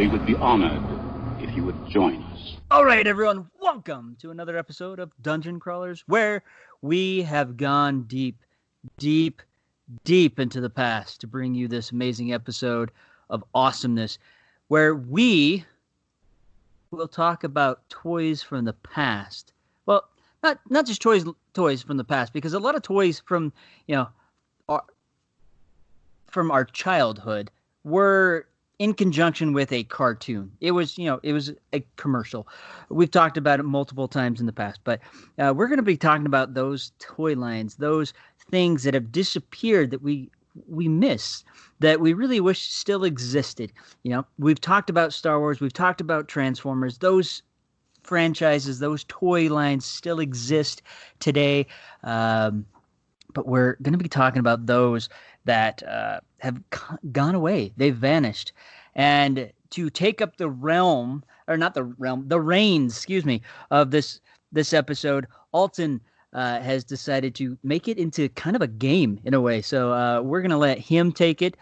We would be honored if you would join us. All right, everyone, welcome to another episode of Dungeon Crawlers, where we have gone deep into the past to bring you this amazing episode of awesomeness, where we will talk about toys from the past. Well, not just toys from the past, because a lot of toys from our childhood were in conjunction with a cartoon. It was a commercial. We've talked about it multiple times in the past, but we're going to be talking about those toy lines, those things that have disappeared that we miss, that we really wish still existed. We've talked about Star Wars, we've talked about Transformers. Those franchises, those toy lines still exist today, but we're going to be talking about those that have gone away. They've vanished. And to take up the reins, of this episode, Alton has decided to make it into kind of a game in a way. So we're going to let him take it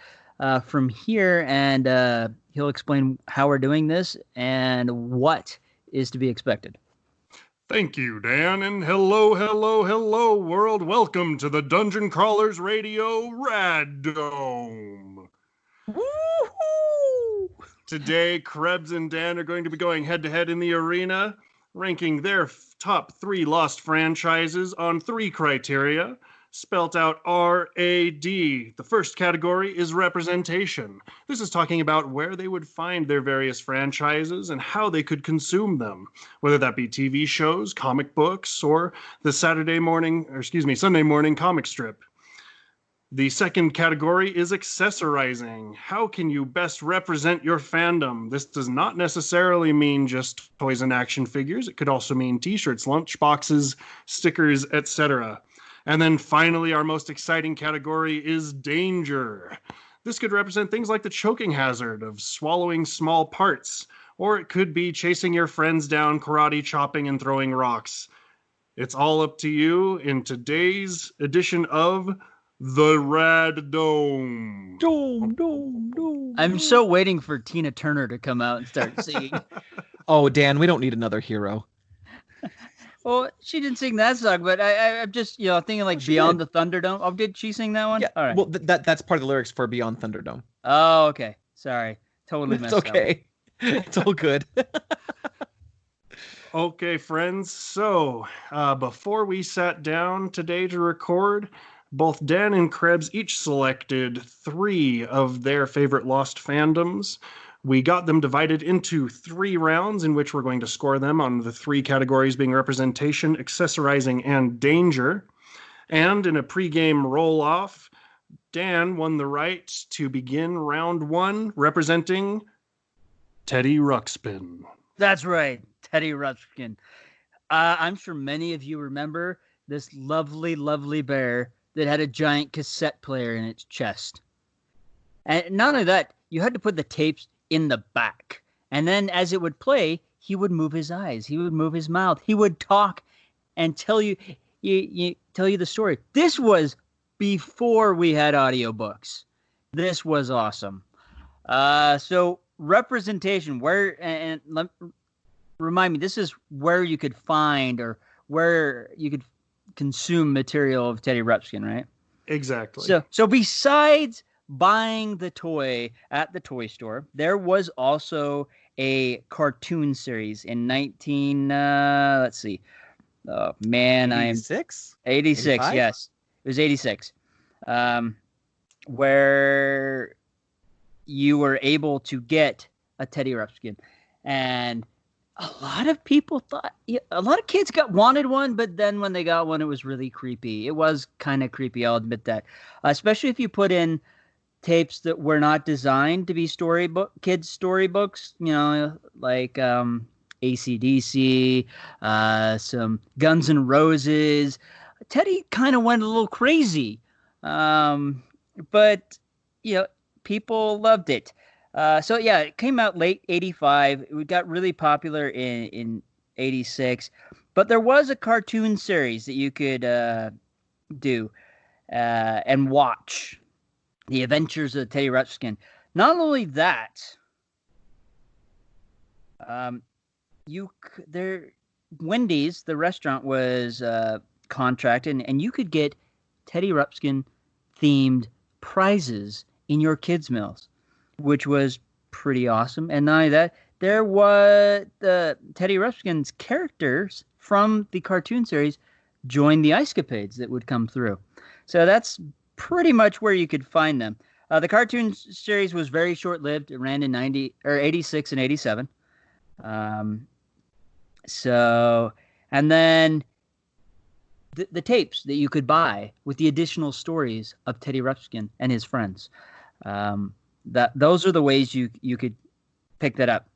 from here, and he'll explain how we're doing this and what is to be expected. Thank you, Dan, and hello, world. Welcome to the Dungeon Crawlers Radio RAD Dome. Woohoo! Today, Krebs and Dan are going to be going head-to-head in the arena, ranking their top 3 lost franchises on 3 criteria, spelt out RAD. The first category is representation. This is talking about where they would find their various franchises and how they could consume them, whether that be TV shows, comic books, or the Sunday morning comic strip. The second category is accessorizing. How can you best represent your fandom? This does not necessarily mean just toys and action figures. It could also mean t-shirts, lunchboxes, stickers, etc. And then finally, our most exciting category is danger. This could represent things like the choking hazard of swallowing small parts, or it could be chasing your friends down, karate chopping, and throwing rocks. It's all up to you in today's edition of the RAD Dome. Dome. I'm so waiting for Tina Turner to come out and start singing. Oh, Dan, we don't need another hero. Well, she didn't sing that song, but I'm just thinking like Beyond the Thunderdome. Oh, did she sing that one? Yeah. All right. Well, that's part of the lyrics for Beyond Thunderdome. Oh, okay. Sorry, totally messed up. It's okay. It's all good. Okay, friends. So before we sat down today to record, both Dan and Krebs each selected 3 of their favorite lost fandoms. We got them divided into 3 rounds in which we're going to score them on the 3 categories being representation, accessorizing, and danger. And in a pregame roll-off, Dan won the right to begin round 1 representing Teddy Ruxpin. That's right, Teddy Ruxpin. I'm sure many of you remember this lovely, lovely bear that had a giant cassette player in its chest. And not only that, you had to put the tapes in the back. And then as it would play, he would move his eyes. He would move his mouth. He would talk and tell you the story. This was before we had audiobooks. This was awesome. So representation, remind me, this is where you could find or where you could consume material of Teddy Ruxpin, right? Exactly. So besides buying the toy at the toy store, there was also a cartoon series in 86? 86, yes. It was 86. Where you were able to get a Teddy Ruxpin. And a lot of people thought, a lot of kids wanted one, but then when they got one, it was really creepy. It was kind of creepy, I'll admit that. Especially if you put in tapes that were not designed to be kids' storybooks, like AC/DC, some Guns N' Roses. Teddy kind of went a little crazy, but people loved it. So yeah, it came out late 85. It got really popular in 86, but there was a cartoon series that you could do and watch. The Adventures of Teddy Ruxpin. Not only that, There, Wendy's, the restaurant, was contracted, and you could get Teddy Ruxpin themed prizes in your kids' meals, which was pretty awesome. And not only that, there was the Teddy Ruxpin's characters from the cartoon series joined the Ice Capades that would come through. So that's pretty much where you could find them. The cartoon series was very short-lived. It ran in 86 and 87. And then the tapes that you could buy with the additional stories of Teddy Ruxpin and his friends. Those are the ways you could pick that up.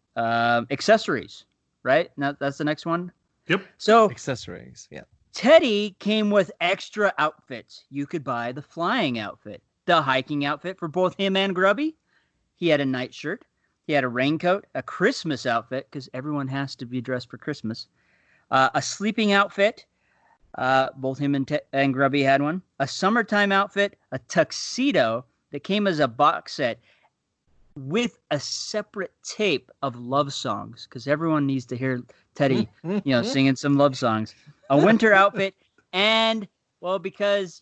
Accessories, right? Now that's the next one. Yep. So Accessories, yeah. Teddy came with extra outfits. You could buy the flying outfit, the hiking outfit for both him and Grubby. He had a nightshirt. He had a raincoat, a Christmas outfit, because everyone has to be dressed for Christmas. A sleeping outfit. Both him and Grubby had one. A summertime outfit, a tuxedo that came as a box set with a separate tape of love songs, because everyone needs to hear Teddy, singing some love songs. A winter outfit, and, well, because,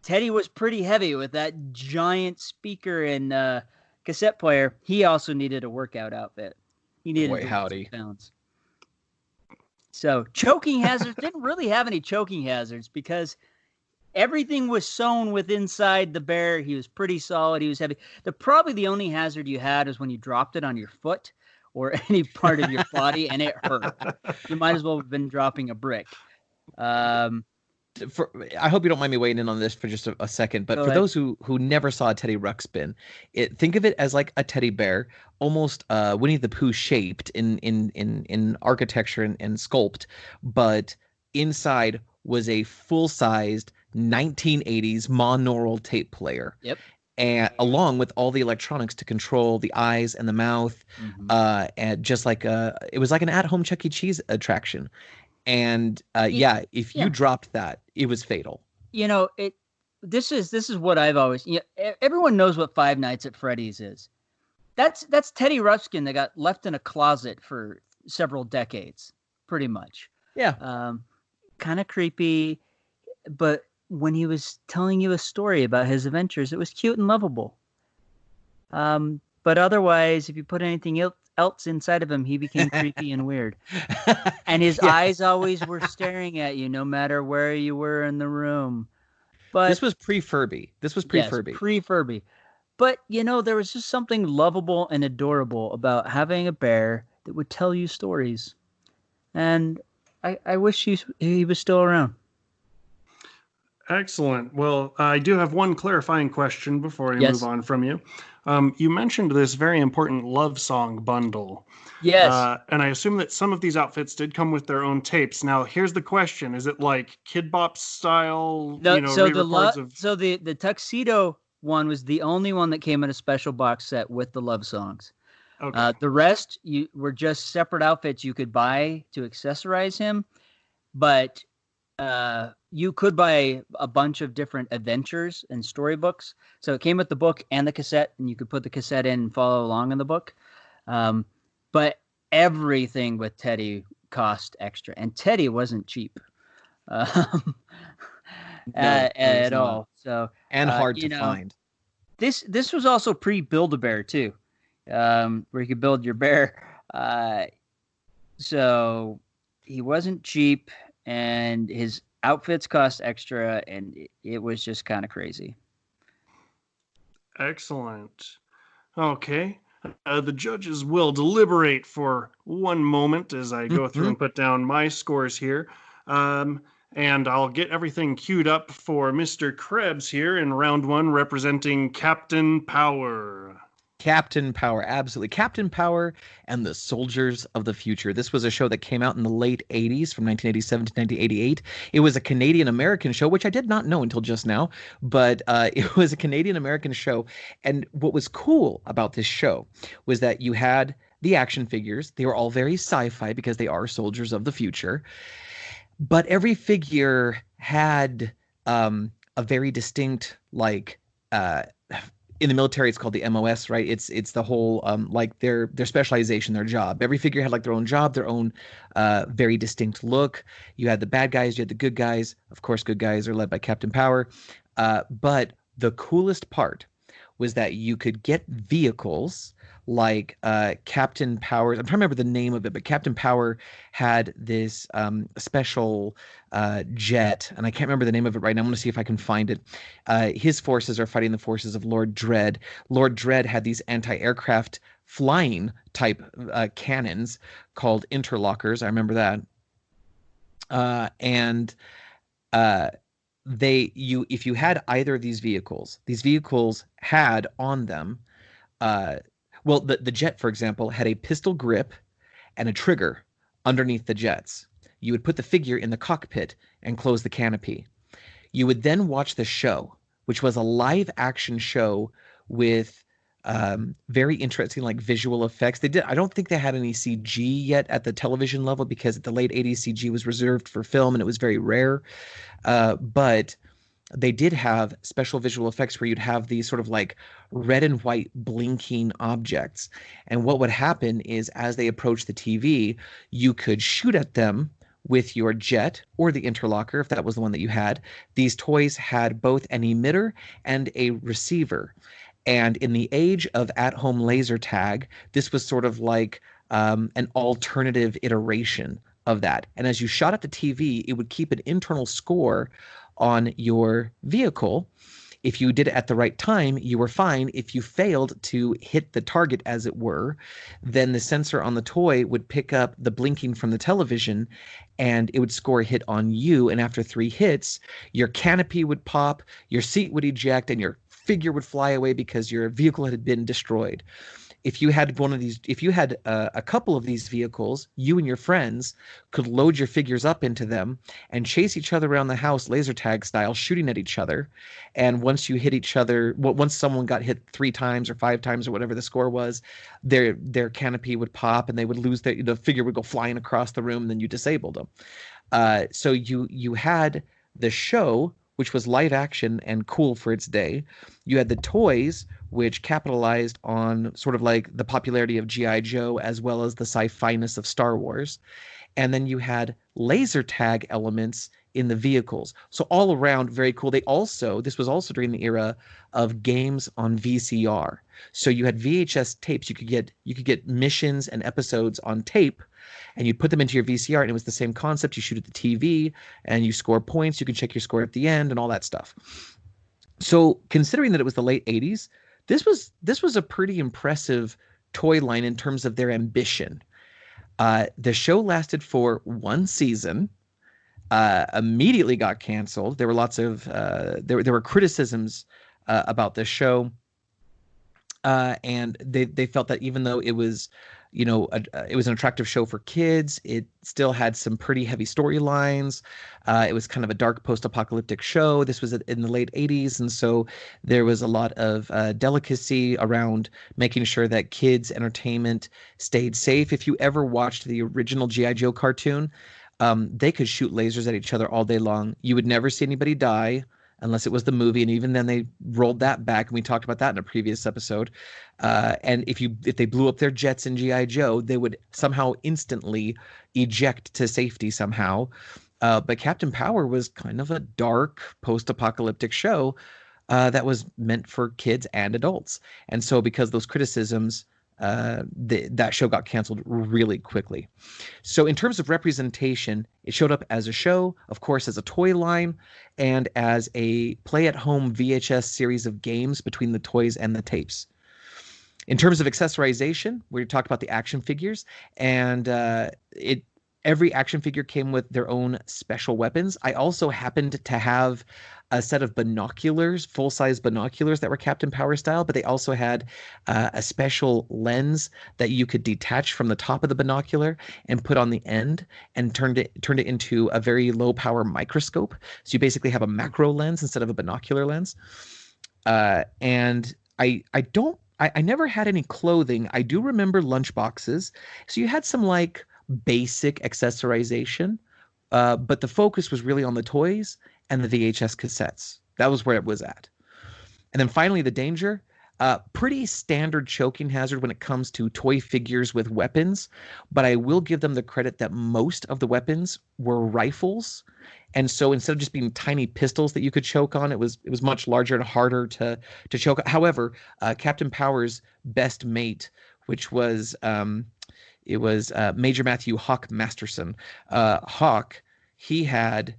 Teddy was pretty heavy with that giant speaker and cassette player. He also needed a workout outfit. He needed Boy, howdy. Balance. So choking hazards didn't really have any choking hazards because everything was sewn with inside the bear. He was pretty solid. He was heavy. Probably the only hazard you had is when you dropped it on your foot or any part of your body and it hurt. You might as well have been dropping a brick. I hope you don't mind me weighing in on this for just a second, but those who never saw Teddy Ruxpin, think of it as like a teddy bear, almost Winnie the Pooh shaped in architecture and sculpt, but inside was a full-sized 1980s monaural tape player. Yep. And along with all the electronics to control the eyes and the mouth, and just like it was like an at-home Chuck E. Cheese attraction. And if you dropped that, it was fatal. This is what I've always. Everyone knows what Five Nights at Freddy's is. That's Teddy Ruxpin that got left in a closet for several decades, pretty much. Yeah. Kind of creepy, but when he was telling you a story about his adventures, it was cute and lovable. But otherwise, if you put anything else inside of him, he became creepy and weird. And his eyes always were staring at you, no matter where you were in the room. But this was pre-Furby. Pre-Furby. Pre-Furby. But, there was just something lovable and adorable about having a bear that would tell you stories. And I wish he was still around. Excellent. Well, I do have one clarifying question before I move on from you. You mentioned this very important love song bundle. Yes. And I assume that some of these outfits did come with their own tapes. Now, here's the question. Is it like Kid Bop style, re-records of... So the tuxedo one was the only one that came in a special box set with the love songs. Okay. The rest were just separate outfits you could buy to accessorize him. But... you could buy a bunch of different adventures and storybooks. So it came with the book and the cassette, and you could put the cassette in and follow along in the book. But everything with Teddy cost extra, and Teddy wasn't cheap at all. So hard to find. This was also pre-Build-A-Bear too, where you could build your bear. So he wasn't cheap. And his outfits cost extra, and it was just kind of crazy. Excellent. Okay. The judges will deliberate for one moment as I go through and put down my scores here. And I'll get everything queued up for Mr. Krebs here in round one, representing Captain Power. Captain Power, absolutely. Captain Power and the Soldiers of the Future. This was a show that came out in the late 80s, from 1987 to 1988. It was a Canadian-American show, which I did not know until just now, but it was a Canadian-American show. And what was cool about this show was that you had the action figures. They were all very sci-fi because they are soldiers of the future. But every figure had a very distinct, in the military, it's called the MOS, right? It's the whole like their specialization, their job. Every figure had like their own job, their own very distinct look. You had the bad guys, you had the good guys. Of course, good guys are led by Captain Power. But the coolest part was that you could get vehicles like Captain Power. I'm trying to remember the name of it, but Captain Power had this special jet, and I can't remember the name of it right now. I'm going to see if I can find it. His forces are fighting the forces of Lord Dread. Lord Dread had these anti-aircraft flying type cannons called interlockers. I remember that. If you had either of these vehicles had on them the jet, for example, had a pistol grip and a trigger underneath the jets. You would put the figure in the cockpit and close the canopy. You would then watch the show, which was a live action show with very interesting like visual effects. I don't think they had any CG yet at the television level, because at the late 80s CG was reserved for film and it was very rare. But they did have special visual effects where you'd have these sort of like red and white blinking objects. And what would happen is, as they approached the TV, you could shoot at them with your jet or the interlocker, if that was the one that you had. These toys had both an emitter and a receiver. And in the age of at-home laser tag, this was sort of like an alternative iteration of that. And as you shot at the TV, it would keep an internal score on your vehicle. If you did it at the right time, you were fine. If you failed to hit the target, as it were, then the sensor on the toy would pick up the blinking from the television and it would score a hit on you. And after 3 hits, your canopy would pop, your seat would eject, and your figure would fly away because your vehicle had been destroyed. If you had a couple of these vehicles, you and your friends could load your figures up into them and chase each other around the house laser tag style, shooting at each other. And once you hit each other, once someone got hit 3 times or 5 times or whatever the score was, their canopy would pop and they would lose the figure would go flying across the room, and then you disabled them. So you had the show, which was live action and cool for its day. You had the toys, which capitalized on sort of like the popularity of G.I. Joe as well as the sci-fi-ness of Star Wars. And then you had laser tag elements in the vehicles. So all around, very cool. This was also during the era of games on VCR. So you had VHS tapes. You could get missions and episodes on tape, and you'd put them into your VCR, and it was the same concept. You shoot at the TV and you score points. You can check your score at the end and all that stuff. So considering that it was the late 80s, this was a pretty impressive toy line in terms of their ambition. The show lasted for 1 season, immediately got canceled. There were lots of there were criticisms about this show, and they felt that even though it was it was an attractive show for kids, it still had some pretty heavy storylines. It was kind of a dark post-apocalyptic show. This was in the late 80s, and so there was a lot of delicacy around making sure that kids' entertainment stayed safe. If you ever watched the original G.I. Joe cartoon, they could shoot lasers at each other all day long. You would never see anybody die unless it was the movie, and even then they rolled that back, and we talked about that in a previous episode. And if they blew up their jets in G.I. Joe, they would somehow instantly eject to safety somehow. But Captain Power was kind of a dark post-apocalyptic show that was meant for kids and adults. And so because of those criticisms, that show got canceled really quickly. So in terms of representation, it showed up as a show, of course, as a toy line, and as a play-at-home VHS series of games between the toys and the tapes. In terms of accessorization, we talked about the action figures, and every action figure came with their own special weapons. I also happened to have a set of binoculars, full-size binoculars that were Captain Power style, but they also had a special lens that you could detach from the top of the binocular and put on the end, and turned it into a very low-power microscope. So you basically have a macro lens instead of a binocular lens. And I never had any clothing. I do remember lunchboxes. So you had some like basic accessorization, but the focus was really on the toys and the VHS cassettes. That was where it was at. And then finally, the danger. Pretty standard choking hazard when it comes to toy figures with weapons, but I will give them the credit that most of the weapons were rifles. And so instead of just being tiny pistols that you could choke on, it was much larger and harder to choke. However, Captain Power's best mate, which was Major Matthew Hawk Masterson. Hawk, he had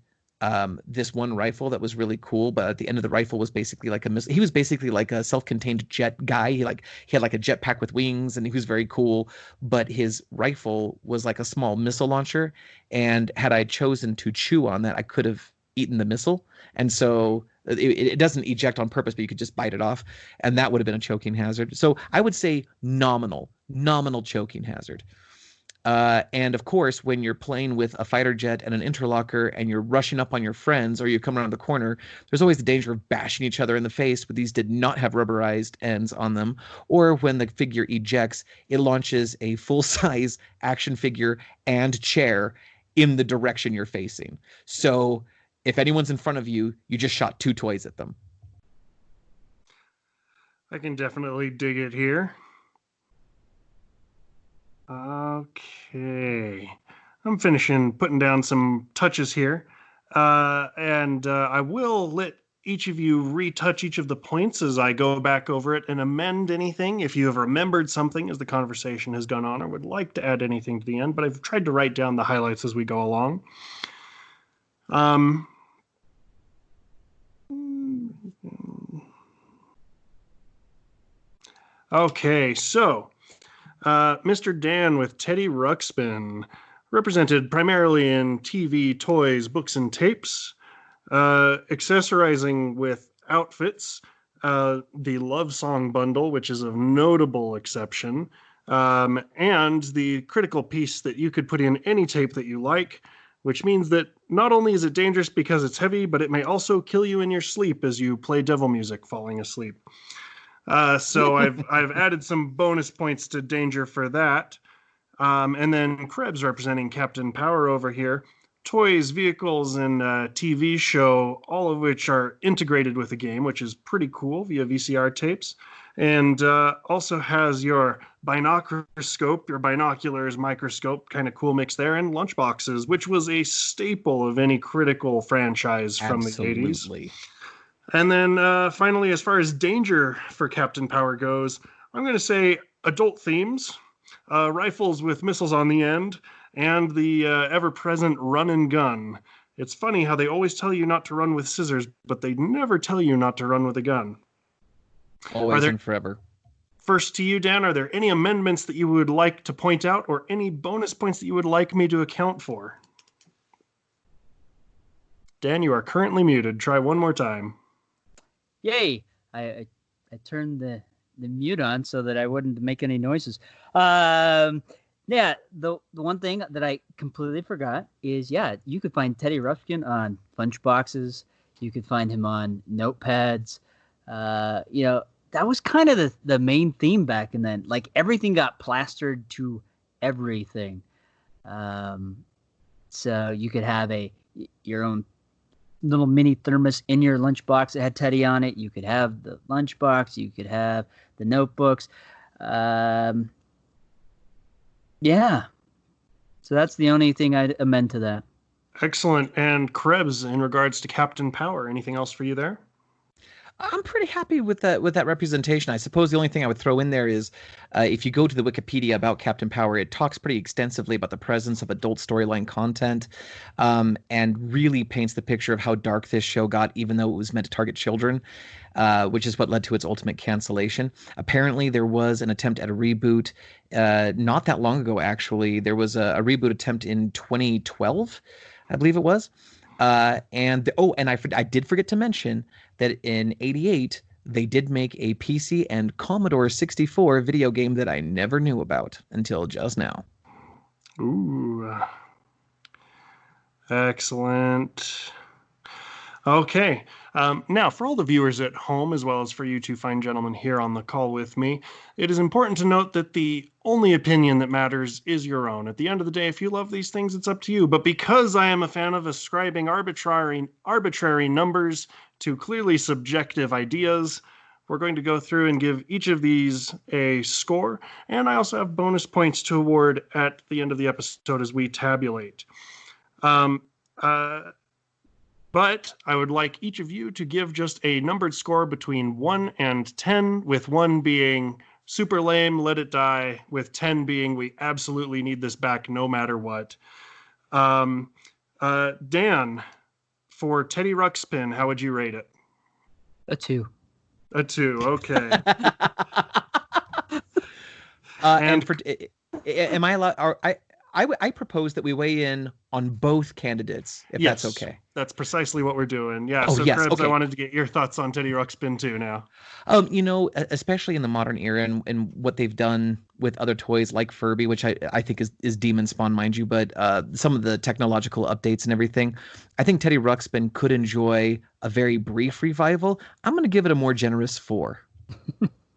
this one rifle that was really cool, but at the end of the rifle was basically like a missile. He was basically like a self-contained jet guy. He had like a jetpack with wings, and he was very cool. But his rifle was like a small missile launcher, and had I chosen to chew on that, I could have eaten the missile. And so it doesn't eject on purpose, but you could just bite it off, and that would have been a choking hazard. So I would say nominal choking hazard. And of course, when you're playing with a fighter jet and an interlocker and you're rushing up on your friends, or you come around the corner, there's always the danger of bashing each other in the face, but these did not have rubberized ends on them. Or when the figure ejects, it launches a full-size action figure and chair in the direction you're facing. So if anyone's in front of you, you just shot 2 toys at them. I can definitely dig it here. Okay, I'm putting down some touches here, and I will let each of you retouch each of the points as I go back over it and amend anything if you have remembered something as the conversation has gone on or would like to add anything to the end, but I've tried to write down the highlights as we go along. Okay, so Mr. Dan with Teddy Ruxpin, represented primarily in TV, toys, books, and tapes. Accessorizing with outfits, the Love Song bundle, which is a notable exception, and the critical piece that you could put in any tape that you like, which means that not only is it dangerous because it's heavy, but it may also kill you in your sleep as you play devil music falling asleep. So I've added some bonus points to danger for that. And then Krebs representing Captain Power over here. Toys, vehicles, and TV show, all of which are integrated with the game, which is pretty cool via VCR tapes. And also has your binoculoscope, your binoculars, microscope, kind of cool mix there, and lunchboxes, which was a staple of any critical franchise from the 80s. And then finally, as far as danger for Captain Power goes, I'm going to say adult themes, rifles with missiles on the end, and the ever-present run and gun. It's funny how they always tell you not to run with scissors, but they never tell you not to run with a gun. Always and forever. First to you, Dan, are there any amendments that you would like to point out, or any bonus points that you would like me to account for? Dan, you are currently muted. Try one more time. Yay! I turned the mute on so that I wouldn't make any noises. Yeah, the one thing that I completely forgot is, you could find Teddy Ruxpin on lunchboxes. You could find him on notepads. That was kind of the main theme back then. Like, everything got plastered to everything. So you could have your own little mini thermos in your lunchbox that had Teddy on it. You could have the lunchbox. You could have the notebooks. Yeah. So that's the only thing I'd amend to that. Excellent. And Krebs, in regards to Captain Power, anything else for you there? I'm pretty happy with that representation. I suppose the only thing I would throw in there is if you go to the Wikipedia about Captain Power, it talks pretty extensively about the presence of adult storyline content, and really paints the picture of how dark this show got, even though it was meant to target children, which is what led to its ultimate cancellation. Apparently, there was an attempt at a reboot not that long ago, actually. There was a reboot attempt in 2012, I believe it was. And I did forget to mention that in '88 they did make a PC and Commodore 64 video game that I never knew about until just now. Ooh, excellent. Okay. Now, for all the viewers at home, as well as for you two fine gentlemen here on the call with me, it is important to note that the only opinion that matters is your own. At the end of the day, if you love these things, it's up to you. But because I am a fan of ascribing arbitrary numbers to clearly subjective ideas, we're going to go through and give each of these a score, and I also have bonus points to award at the end of the episode as we tabulate. But I would like each of you to give just a numbered score between 1 and 10, with 1 being super lame, let it die, with 10 being we absolutely need this back no matter what. Dan, for Teddy Ruxpin, how would you rate it? A 2. A 2, okay. And for, am I allowed? I propose that we weigh in on both candidates, if yes, that's okay. That's precisely what we're doing. Yeah. Oh, so, yes, Krebs, okay. I wanted to get your thoughts on Teddy Ruxpin too now. Especially in the modern era and what they've done with other toys like Furby, which I think is Demon Spawn, mind you, but some of the technological updates and everything, I think Teddy Ruxpin could enjoy a very brief revival. I'm going to give it a more generous 4.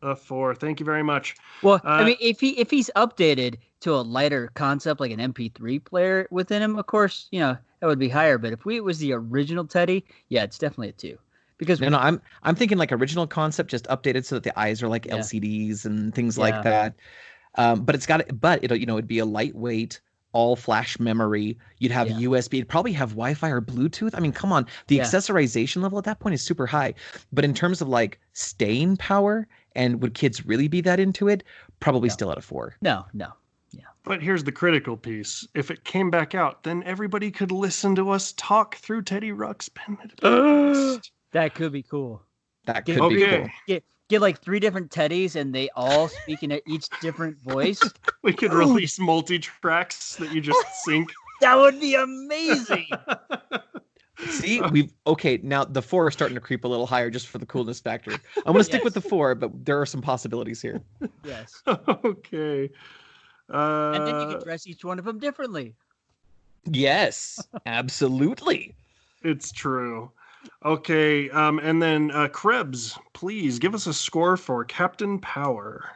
A 4. Thank you very much. Well, I mean, if he's updated to a lighter concept like an MP3 player within him, of course, that would be higher. But if it was the original Teddy, yeah, it's definitely a 2. Because no, I'm thinking like original concept, just updated so that the eyes are like LCDs and things like that. But it'd be a lightweight, all flash memory. You'd have USB. You'd probably have Wi-Fi or Bluetooth. I mean, come on, the accessorization level at that point is super high. But in terms of like staying power and would kids really be that into it? Probably still at a 4. No. Yeah. But here's the critical piece. If it came back out, then everybody could listen to us talk through Teddy Ruxpin. That could be cool. That could be cool. Get like 3 different Teddys and they all speak in each different voice. We could release multi-tracks that you just sync. That would be amazing. See, now the 4 is starting to creep a little higher just for the coolness factor. I'm going to stick with the 4, but there are some possibilities here. Yes. Okay. And then you can dress each one of them differently. Yes, absolutely. It's true. Okay, and then Krebs, please give us a score for Captain Power.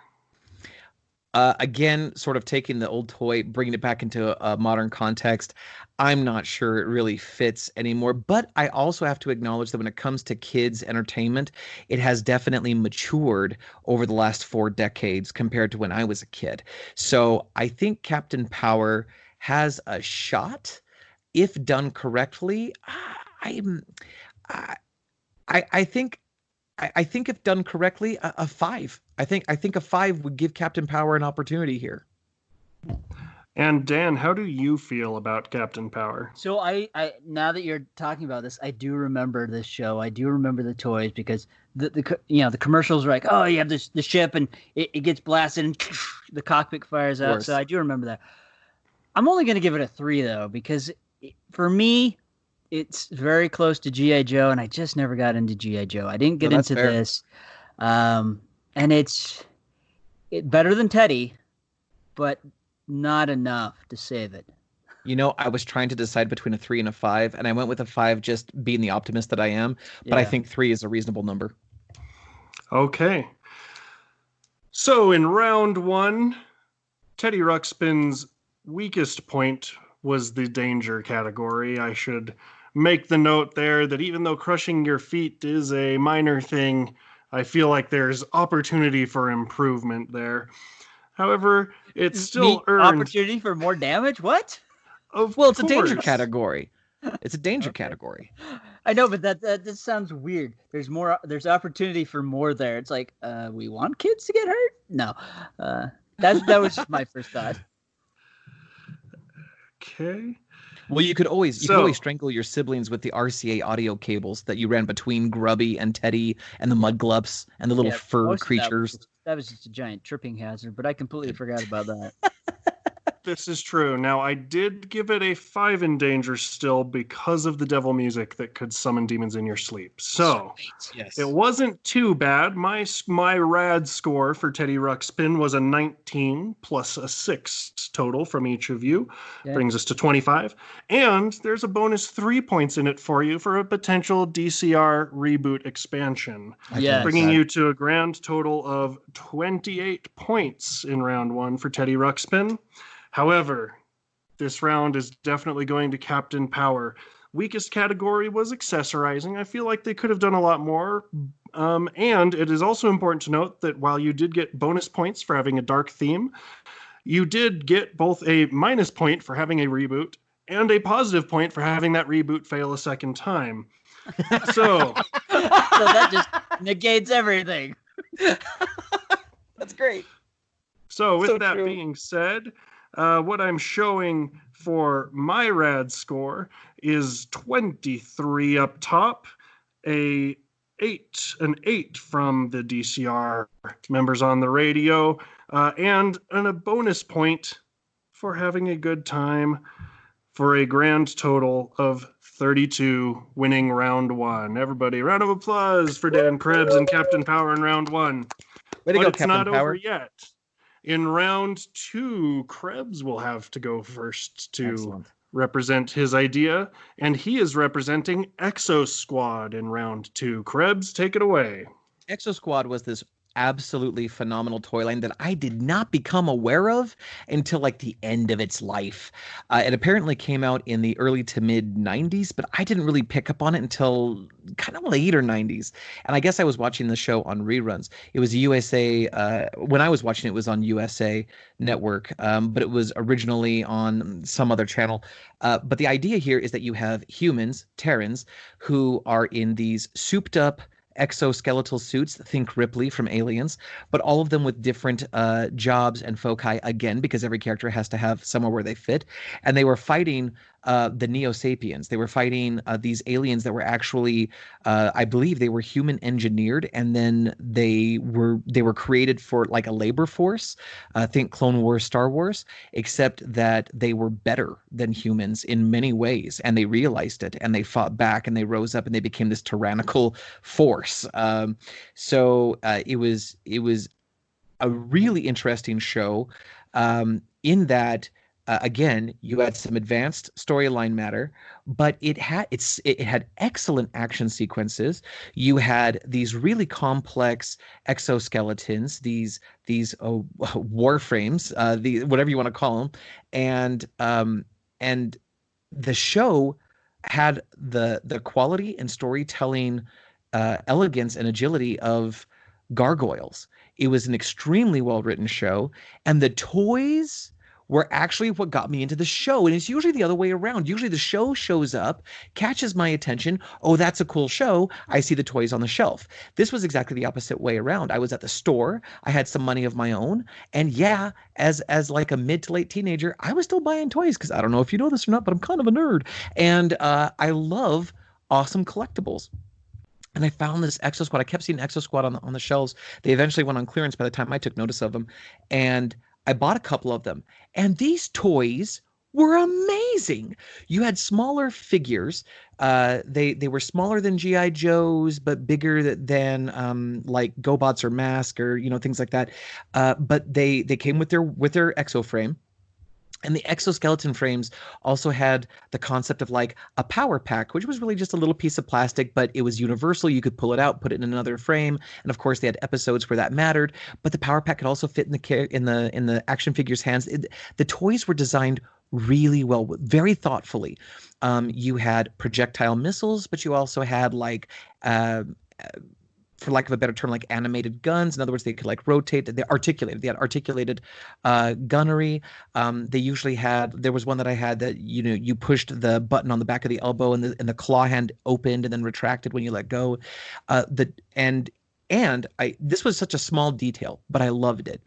Again, sort of taking the old toy, bringing it back into a modern context. I'm not sure it really fits anymore, but I also have to acknowledge that when it comes to kids' entertainment, it has definitely matured over the last 4 decades compared to when I was a kid. So I think Captain Power has a shot if done correctly. I think if done correctly, a 5. I think a 5 would give Captain Power an opportunity here. And Dan, how do you feel about Captain Power? So I now that you're talking about this, I do remember this show. I do remember the toys because the commercials are like, oh, you have the ship and it gets blasted and the cockpit fires out. So I do remember that. I'm only going to give it a 3 though, because for me, it's very close to G.I. Joe, and I just never got into G.I. Joe. I didn't get into this. And it's better than Teddy, but not enough to save it. I was trying to decide between a 3 and a 5, and I went with a 5 just being the optimist that I am. But I think 3 is a reasonable number. Okay. So in round 1, Teddy Ruxpin's weakest point was the danger category. I should make the note there that even though crushing your feet is a minor thing, I feel like there's opportunity for improvement there. However, it's still earned opportunity for more damage. What? It's a danger category. It's a danger category. I know, but that sounds weird. There's opportunity for more there. It's like, we want kids to get hurt? No. That was just my first thought. Okay. Well, you could always strangle your siblings with the RCA audio cables that you ran between Grubby and Teddy and the Mudglups and the little fur creatures. That was just a giant tripping hazard, but I completely forgot about that. This is true. Now, I did give it a 5 in danger still because of the devil music that could summon demons in your sleep. So, It wasn't too bad. My rad score for Teddy Ruxpin was a 19 plus a 6 total from each of you. Yeah. Brings us to 25. And there's a bonus 3 points in it for you for a potential DCR reboot expansion. Bringing you to a grand total of 28 points in round 1 for Teddy Ruxpin. However, this round is definitely going to Captain Power. Weakest category was accessorizing. I feel like they could have done a lot more. And it is also important to note that while you did get bonus points for having a dark theme, you did get both a minus point for having a reboot and a positive point for having that reboot fail a second time. So that just negates everything. That's great. So with that true. being said, what I'm showing for my RAD score is 23 up top, an 8 from the DCR members on the radio, and a bonus point for having a good time, for a grand total of 32, winning round 1. Everybody, round of applause for Dan Krebs and Captain Power in round 1. Way to But go, it's Captain not Power. over yet. In round 2, Krebs will have to go first to Excellent. represent his idea, and he is representing Exo Squad in round 2. Krebs, take it away. Exo Squad was this absolutely phenomenal toy line that I did not become aware of until like the end of its life. It apparently came out in the early to mid 90s, but I didn't really pick up on it until kind of later 90s. And I guess I was watching the show on reruns. It was USA, when I was watching it was on USA Network, but it was originally on some other channel. But the idea here is that you have humans, Terrans, who are in these souped up exoskeletal suits, think Ripley from Aliens, but all of them with different jobs and foci, again, because every character has to have somewhere where they fit. And they were fighting the Neo-Sapiens. They were fighting these aliens that were actually, I believe they were human engineered, and then they were created for like a labor force. Think Clone Wars, Star Wars, except that they were better than humans in many ways, and they realized it, and they fought back, and they rose up, and they became this tyrannical force. So it was a really interesting show, in that. Again, you had some advanced storyline matter, but it had excellent action sequences. You had these really complex exoskeletons, these warframes, the whatever you want to call them, and the show had the quality and storytelling, elegance and agility of gargoyles. It was an extremely well written show, and the toys were actually what got me into the show. And it's usually the other way around. Usually the show shows up, catches my attention. Oh, that's a cool show. I see the toys on the shelf. This was exactly the opposite way around. I was at the store. I had some money of my own. And yeah, as like a mid to late teenager, I was still buying toys because I don't know if you know this or not, but I'm kind of a nerd. And I love awesome collectibles. And I found this Exo Squad. I kept seeing Exo Squad on the shelves. They eventually went on clearance by the time I took notice of them. And I bought a couple of them, and these toys were amazing. You had smaller figures. They were smaller than G.I. Joes, but bigger than like GoBots or Mask or things like that. But they came with their exo frame. And the exoskeleton frames also had the concept of like a power pack, which was really just a little piece of plastic, but it was universal. You could pull it out, put it in another frame, and of course they had episodes where that mattered. But the power pack could also fit in the action figure's hands. The toys were designed really well, very thoughtfully. You had projectile missiles, but you also had like for lack of a better term, like animated guns. In other words, they could like rotate. They had articulated gunnery. They usually had. There was one that I had that you pushed the button on the back of the elbow, and the claw hand opened and then retracted when you let go. This was such a small detail, but I loved it.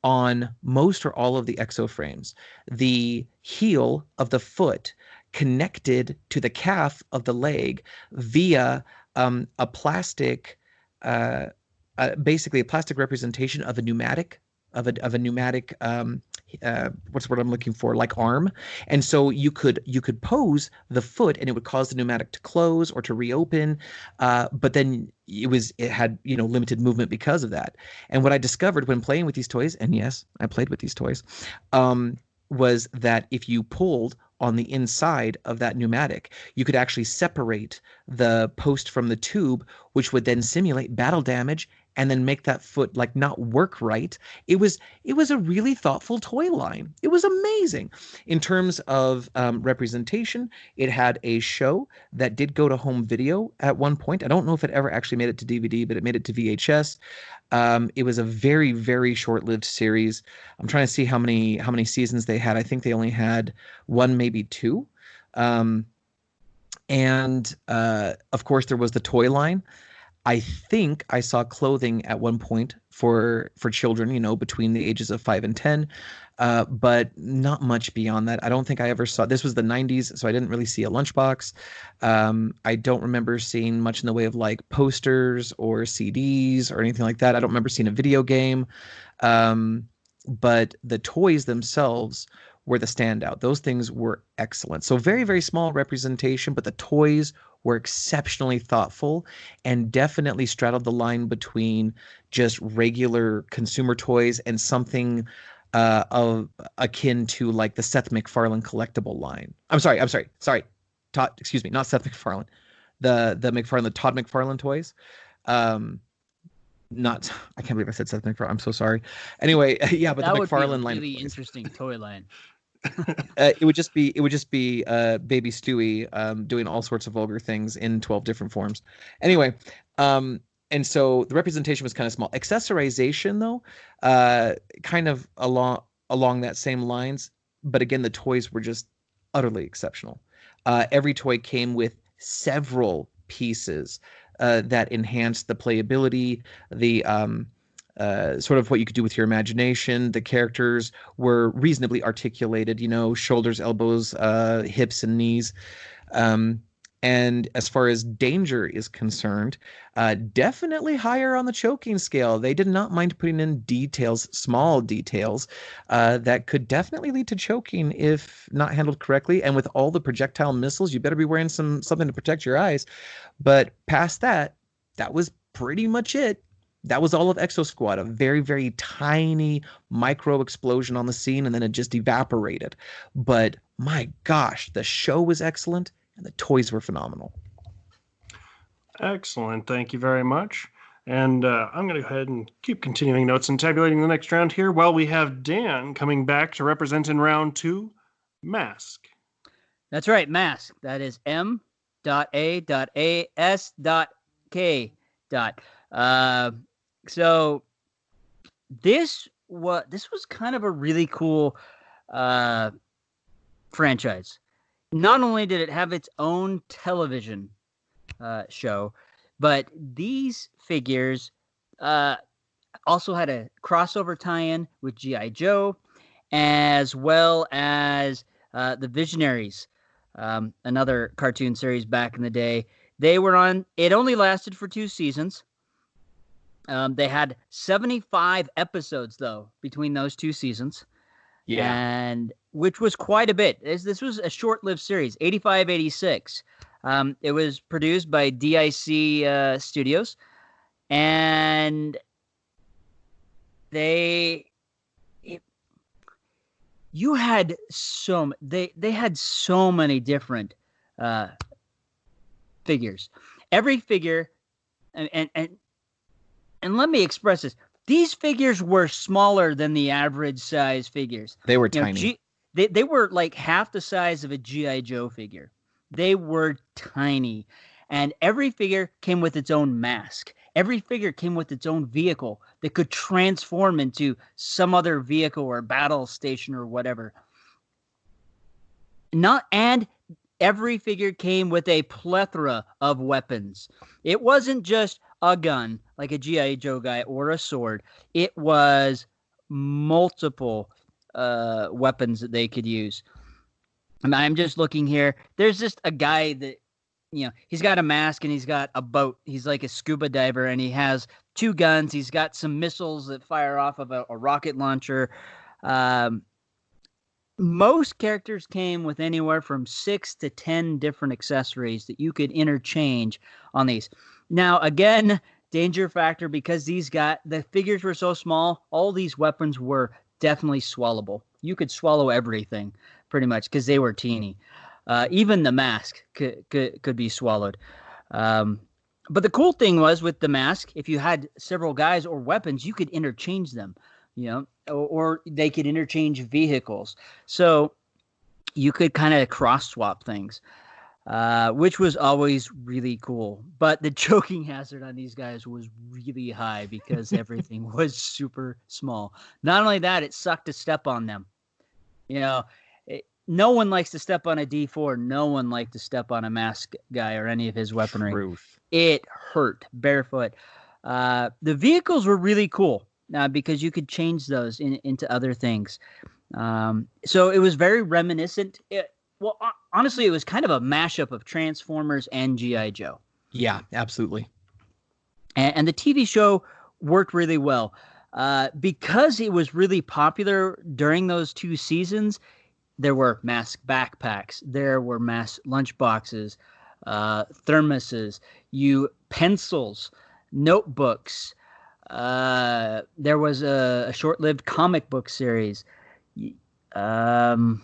On most or all of the exo frames, the heel of the foot connected to the calf of the leg via a plastic. Basically a plastic representation of a pneumatic what's the word I'm looking for, like arm. And so you could pose the foot and it would cause the pneumatic to close or to reopen, but then it had limited movement because of that. And what I discovered when playing with these toys, and yes, I played with these toys, was that if you pulled on the inside of that pneumatic, you could actually separate the post from the tube, which would then simulate battle damage and then make that foot like not work right. It was a really thoughtful toy line. It was amazing. In terms of representation, it had a show that did go to home video at one point. I don't know if it ever actually made it to DVD, but it made it to VHS. It was a very, very short-lived series. I'm trying to see how many seasons they had. I think they only had one, maybe two. And of course, there was the toy line. I think I saw clothing at one point for children, between the ages of 5 and 10, but not much beyond that. I don't think I ever saw. This was the 90s, so I didn't really see a lunchbox. I don't remember seeing much in the way of like posters or CDs or anything like that. I don't remember seeing a video game, but the toys themselves were the standout. Those things were excellent. So very, very small representation, but the toys were exceptionally thoughtful and definitely straddled the line between just regular consumer toys and something of akin to like the Seth MacFarlane collectible line. I'm sorry. Todd, excuse me, not Seth MacFarlane. The Todd McFarlane toys. I can't believe I said Seth MacFarlane. I'm so sorry. Anyway, yeah, but that the McFarlane would be a line. really interesting toy line. It would just be Baby Stewie doing all sorts of vulgar things in 12 different forms. Anyway, and so the representation was kind of small. Accessorization, though, kind of along that same lines. But again, the toys were just utterly exceptional. Every toy came with several pieces that enhanced the playability, the sort of what you could do with your imagination. The characters were reasonably articulated, shoulders, elbows, hips, and knees. And as far as danger is concerned, definitely higher on the choking scale. They did not mind putting in details, small details, that could definitely lead to choking if not handled correctly. And with all the projectile missiles, you better be wearing something to protect your eyes. But past that, that was pretty much it. That was all of Exo Squad, a very, very tiny micro explosion on the scene, and then it just evaporated. But my gosh, the show was excellent, and the toys were phenomenal. Excellent. Thank you very much. And I'm going to go ahead and keep continuing notes and tabulating the next round here while we have Dan coming back to represent in round 2, Mask. That's right, Mask. That is M.A.A.S.K. So this was kind of a really cool franchise. Not only did it have its own television show, but these figures also had a crossover tie-in with G.I. Joe, as well as the Visionaries, another cartoon series back in the day. They were on. It only lasted for 2 seasons. They had 75 episodes, though, between those 2 seasons. Yeah. And which was quite a bit. This was a short-lived series, 85-86. It was produced by DIC Studios. And they had so many different figures. Every figure, and let me express this. These figures were smaller than the average size figures. They were tiny. They were like half the size of a G.I. Joe figure. They were tiny. And every figure came with its own mask. Every figure came with its own vehicle that could transform into some other vehicle or battle station or whatever. And every figure came with a plethora of weapons. It wasn't just a gun like a G.I. Joe guy or a sword. It was multiple weapons that they could use. I'm just looking here. There's just a guy that, he's got a mask and he's got a boat. He's like a scuba diver and he has 2 guns. He's got some missiles that fire off of a rocket launcher. Most characters came with anywhere from 6 to 10 different accessories that you could interchange on these. Now, again, danger factor, because the figures were so small, all these weapons were definitely swallowable. You could swallow everything pretty much because they were teeny. Even the mask could be swallowed. But the cool thing was with the mask, if you had several guys or weapons, you could interchange them, or they could interchange vehicles. So you could kind of cross swap things, which was always really cool. But the choking hazard on these guys was really high because everything was super small. Not only that, it sucked to step on them. No one likes to step on a D4. No one liked to step on a mask guy or any of his weaponry. Truth. It hurt barefoot. The vehicles were really cool because you could change those into other things. So it was very reminiscent. Honestly, it was kind of a mashup of Transformers and G.I. Joe. Yeah, absolutely. And the TV show worked really well. Because it was really popular during those 2 seasons, there were mask backpacks, there were mask lunchboxes, thermoses, pencils, notebooks. There was a short-lived comic book series. I'm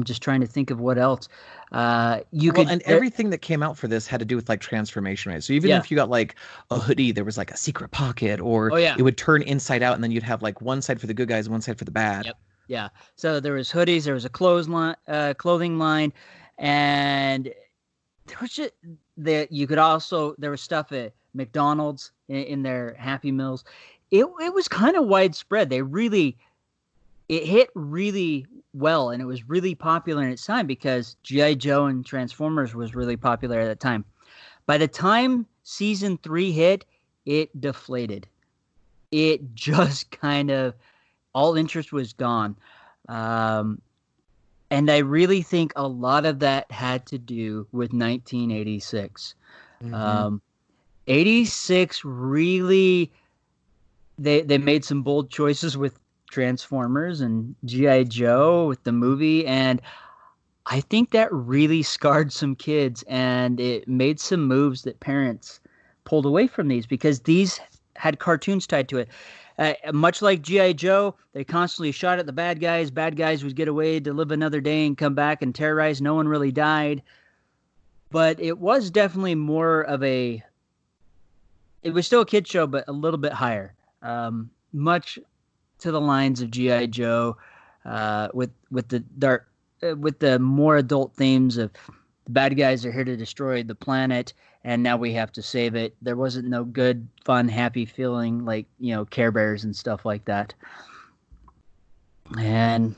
just trying to think of what else. Everything that came out for this had to do with like transformation, right? So even if you got like a hoodie, there was like a secret pocket, or it would turn inside out, and then you'd have like one side for the good guys and one side for the bad. Yep. Yeah. So there was hoodies, there was a clothing line, and there was just there was stuff at McDonald's in their Happy Meals. It was kind of widespread. It hit really well, and it was really popular in its time because G.I. Joe and Transformers was really popular at that time. By the time season 3 hit, it deflated. It just kind of, all interest was gone. And I really think a lot of that had to do with 1986. 86 really, they made some bold choices with Transformers and G.I. Joe with the movie, and I think that really scarred some kids, and it made some moves that parents pulled away from these because these had cartoons tied to it. Much like G.I. Joe, they constantly shot at the bad guys. Bad guys would get away to live another day and come back and terrorize. No one really died. But it was definitely more of it was still a kid show, but a little bit higher. Much to the lines of G.I. Joe, with the more adult themes of the bad guys are here to destroy the planet, and now we have to save it. There wasn't no good, fun, happy feeling like, Care Bears and stuff like that. And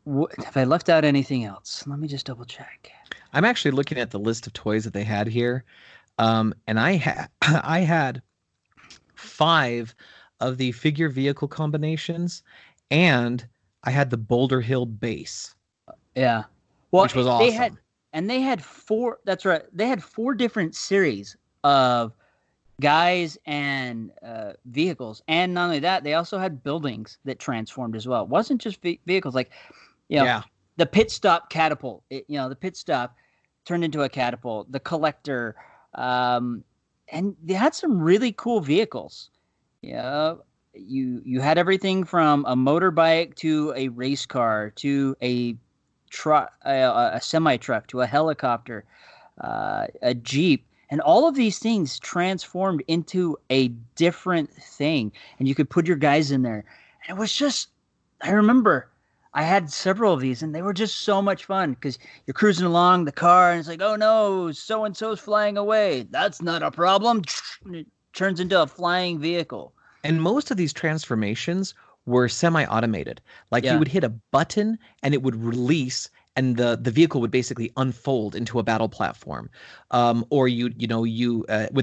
have I left out anything else? Let me just double check. I'm actually looking at the list of toys that they had here, and I had 5 of the figure vehicle combinations, and I had the Boulder Hill base. Yeah. Well, which was awesome. They had 4, that's right. They had 4 different series of guys and vehicles. And not only that, they also had buildings that transformed as well. It wasn't just vehicles. Like, the pit stop catapult, the pit stop turned into a catapult, the collector, and they had some really cool vehicles. You had everything from a motorbike to a race car to a truck, a semi-truck, to a helicopter, a Jeep, and all of these things transformed into a different thing, and you could put your guys in there. And it was just, I remember I had several of these, and they were just so much fun because you're cruising along the car, and it's like, oh no, so-and-so's flying away. That's not a problem. And it turns into a flying vehicle. And most of these transformations were semi-automated. Like you would hit a button and it would release, and the vehicle would basically unfold into a battle platform. Or with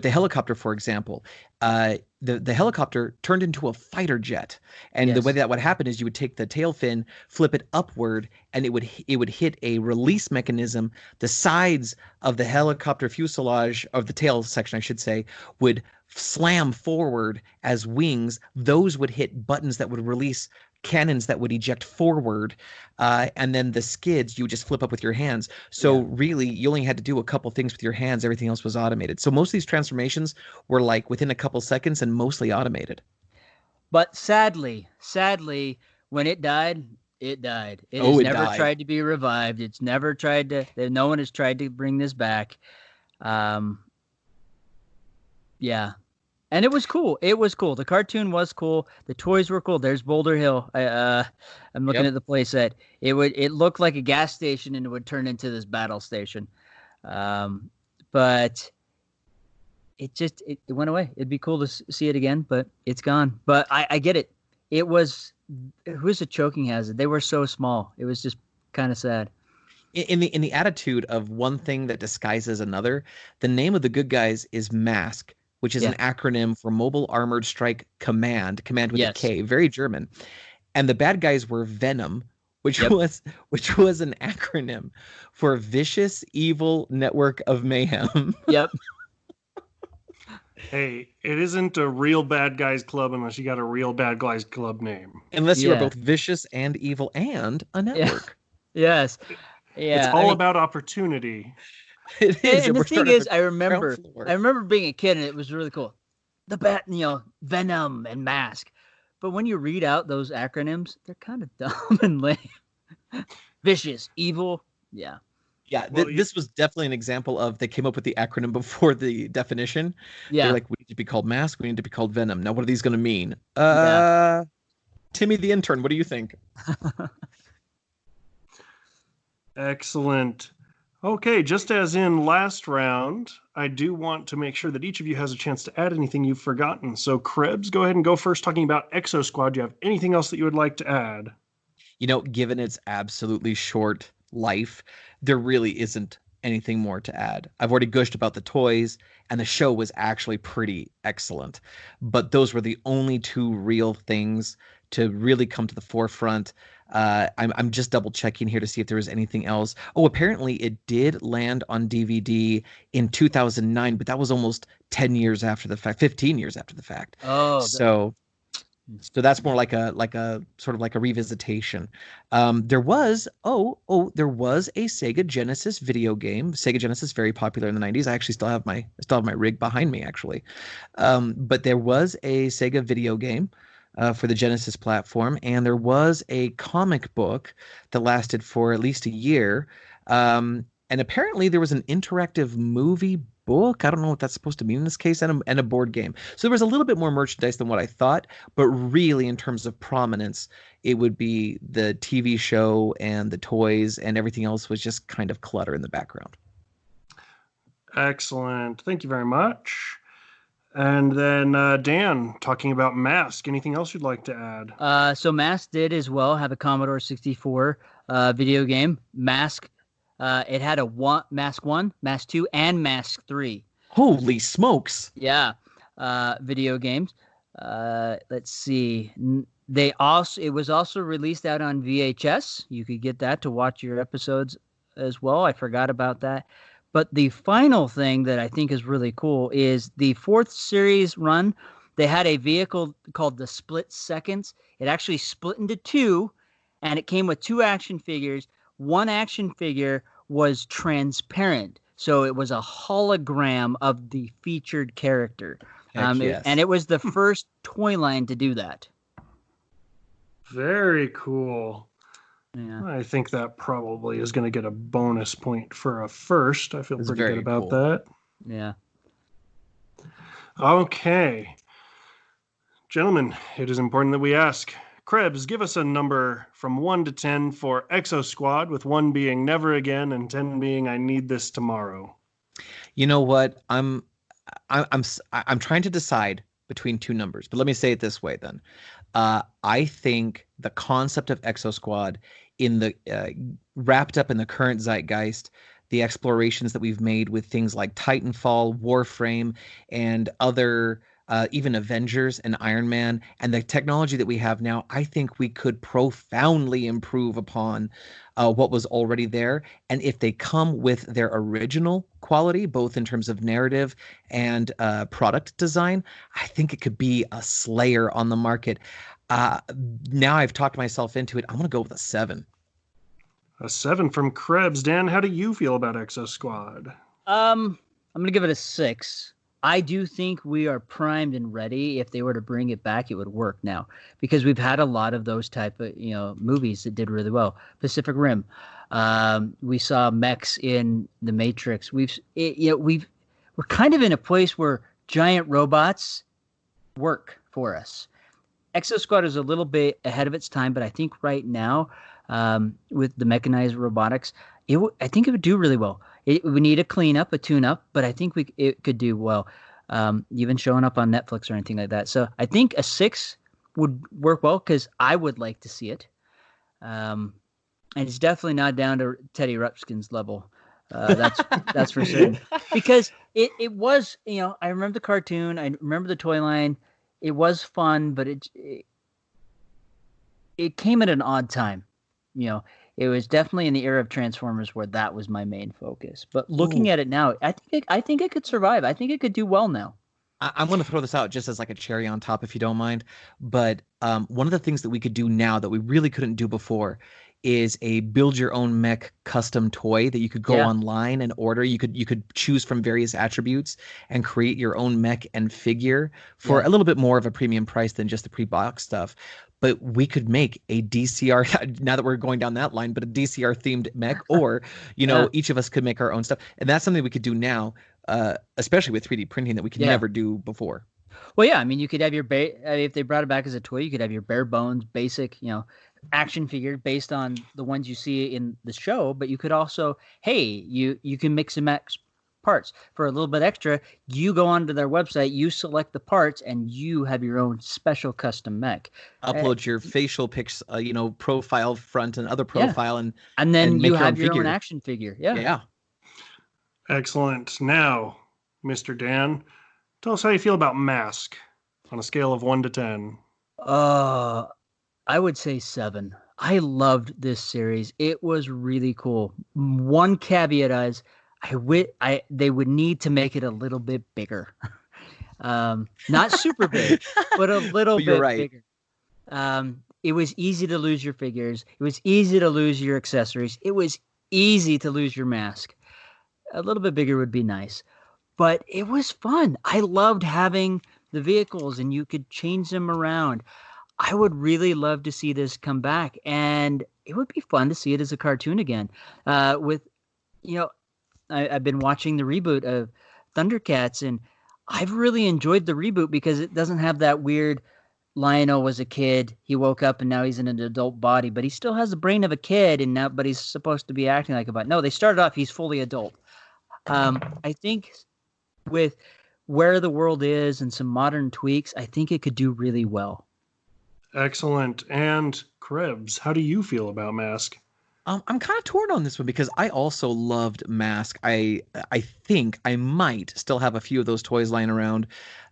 the helicopter, for example, the helicopter turned into a fighter jet. And the way that would happen is you would take the tail fin, flip it upward, and it would hit a release mechanism. The sides of the helicopter fuselage, of the tail section, I should say, would slam forward as wings. Those would hit buttons that would release cannons that would eject forward, and then the skids you would just flip up with your hands. So really, you only had to do a couple things with your hands. Everything else was automated. So most of these transformations were like within a couple seconds and mostly automated. But sadly, when it died, It died. It Oh, has it never died. tried to be revived. It's never tried to. No one has tried to bring this back. Yeah, and it was cool. It was cool. The cartoon was cool. The toys were cool. There's Boulder Hill. I'm looking Yep. at the playset. It looked like a gas station, and it would turn into this battle station. But it went away. It'd be cool to see it again, but it's gone. But I get it. It was who's a choking hazard. They were so small. It was just kind of sad. In the attitude of one thing that disguises another, the name of the good guys is MASK, which is an acronym for Mobile Armored Strike Command with a K, very German. And the bad guys were Venom, which was an acronym for Vicious Evil Network of Mayhem. Yep. Hey, it isn't a real bad guys club unless you got a real bad guys club name. Unless you are both vicious and evil and a network. Yes. Yeah. It's all about opportunity. It is. And the thing is, I remember being a kid and it was really cool. The Venom and Mask. But when you read out those acronyms, they're kind of dumb and lame. Vicious, evil. Yeah. Yeah, this was definitely an example of they came up with the acronym before the definition. Yeah. They're like, we need to be called Mask, we need to be called Venom. Now, what are these going to mean? Timmy the intern, what do you think? Excellent. Okay, just as in last round, I do want to make sure that each of you has a chance to add anything you've forgotten. So, Krebs, go ahead and go first talking about Exo Squad. Do you have anything else that you would like to add? You know, given its absolutely short life, there really isn't anything more to add. I've already gushed about the toys, and the show was actually pretty excellent. But those were the only two real things to really come to the forefront. I'm just double checking here to see if there was anything else. Oh, apparently it did land on DVD in 2009, but that was almost 10 years after the fact, 15 years after the fact. Oh, so that's more like a sort of like a revisitation. There was a Sega Genesis video game. Sega Genesis, very popular in the 90s. I actually still have my rig behind me, actually. But there was a Sega video game for the Genesis platform, and there was a comic book that lasted for at least a year. And apparently there was an interactive movie book. I don't know what that's supposed to mean in this case, and a board game. So there was a little bit more merchandise than what I thought, but really in terms of prominence, it would be the TV show and the toys, and everything else was just kind of clutter in the background. Excellent. Thank you very much. And then Dan, talking about Mask. Anything else you'd like to add? So Mask did as well have a Commodore 64 video game. Mask. It had Mask 1, Mask 2, and Mask 3. Holy smokes! Yeah, video games. Let's see. It was also released out on VHS. You could get that to watch your episodes as well. I forgot about that. But the final thing that I think is really cool is the 4th series run. They had a vehicle called the Split Seconds. It actually split into two, and it came with 2 action figures. One action figure was transparent, so it was a hologram of the featured character. Yes. And it was the first toy line to do that. Very cool. Yeah. I think that probably is going to get a bonus point for a first. I feel pretty good about that. Yeah. Okay. Gentlemen, it is important that we ask. Krebs, give us a number from 1 to 10 for Exo Squad, with 1 being never again and 10 being I need this tomorrow. You know what? I'm trying to decide between 2 numbers, but let me say it this way then. I think the concept of Exo Squad in the wrapped up in the current zeitgeist, the explorations that we've made with things like Titanfall, Warframe, and other even Avengers and Iron Man, and the technology that we have now, I think we could profoundly improve upon what was already there. And if they come with their original quality, both in terms of narrative and product design, I think it could be a slayer on the market. Now I've talked myself into it. I'm going to go with a 7. A 7 from Krebs. Dan, how do you feel about Exo Squad? I'm going to give it a 6. I do think we are primed and ready. If they were to bring it back, it would work now because we've had a lot of those type of movies that did really well. Pacific Rim, we saw mechs in The Matrix. We're kind of in a place where giant robots work for us. Exo Squad is a little bit ahead of its time, but I think right now, with the mechanized robotics, I think it would do really well. It would need a cleanup, a tune-up, but I think it could do well, even showing up on Netflix or anything like that. So I think a 6 would work well because I would like to see it. And it's definitely not down to Teddy Ruxpin's level. That's for certain. Because it was, I remember the cartoon, I remember the toy line. It was fun, but it came at an odd time. It was definitely in the era of Transformers where that was my main focus. But looking at it now, I think it could survive. I think it could do well now. I'm going to throw this out just as like a cherry on top, if you don't mind. But one of the things that we could do now that we really couldn't do before is a build your own mech custom toy that you could go online and order. You could choose from various attributes and create your own mech and figure for a little bit more of a premium price than just the pre-box stuff. But we could make a DCR, now that we're going down that line, but a DCR themed mech, or, each of us could make our own stuff. And that's something we could do now, especially with 3D printing that we could never do before. Well, yeah, I mean, you could have your, if they brought it back as a toy, you could have your bare bones, basic, action figure based on the ones you see in the show. But you could also, you can mix and match parts for a little bit extra. You go onto their website, you select the parts, and you have your own special custom mech. Upload your facial pics, profile front and other profile, and then you make have your own action figure. Yeah. Excellent. Now, Mr. Dan, tell us how you feel about Mask on a scale of 1 to 10. I would say 7. I loved this series. It was really cool. One caveat is they would need to make it a little bit bigger. Not super big, but a little bit bigger. It was easy to lose your figures. It was easy to lose your accessories. It was easy to lose your mask. A little bit bigger would be nice. But it was fun. I loved having the vehicles and you could change them around. I would really love to see this come back, and it would be fun to see it as a cartoon again. I've been watching the reboot of Thundercats, and I've really enjoyed the reboot because it doesn't have that weird Lionel was a kid, he woke up and now he's in an adult body, but he still has the brain of a kid, but he's supposed to be acting like a body. No, they started off, he's fully adult. I think with where the world is and some modern tweaks, I think it could do really well. Excellent. And Krebs, how do you feel about Mask? I'm kind of torn on this one because I also loved Mask. I think I might still have a few of those toys lying around.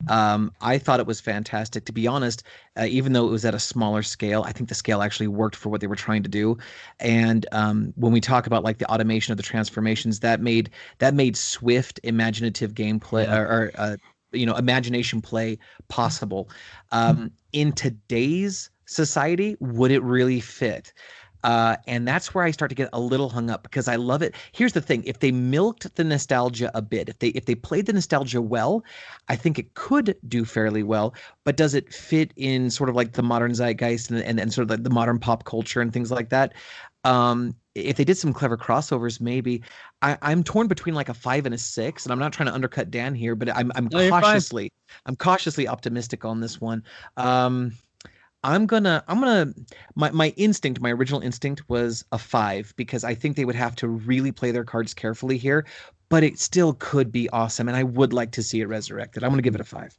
I thought it was fantastic. To be honest, even though it was at a smaller scale, I think the scale actually worked for what they were trying to do. And when we talk about like the automation of the transformations, that made swift, imaginative gameplay or imagination play possible. In today's society, would it really fit? And that's where I start to get a little hung up because I love it. Here's the thing. If they milked the nostalgia a bit, if they played the nostalgia well, I think it could do fairly well. But does it fit in sort of like the modern zeitgeist and sort of like the modern pop culture and things like that? If they did some clever crossovers, maybe. I'm torn between like a 5 and a 6, and I'm not trying to undercut Dan here, but I'm cautiously optimistic on this one. My original instinct was a 5 because I think they would have to really play their cards carefully here, but it still could be awesome, and I would like to see it resurrected. I'm going to give it a 5.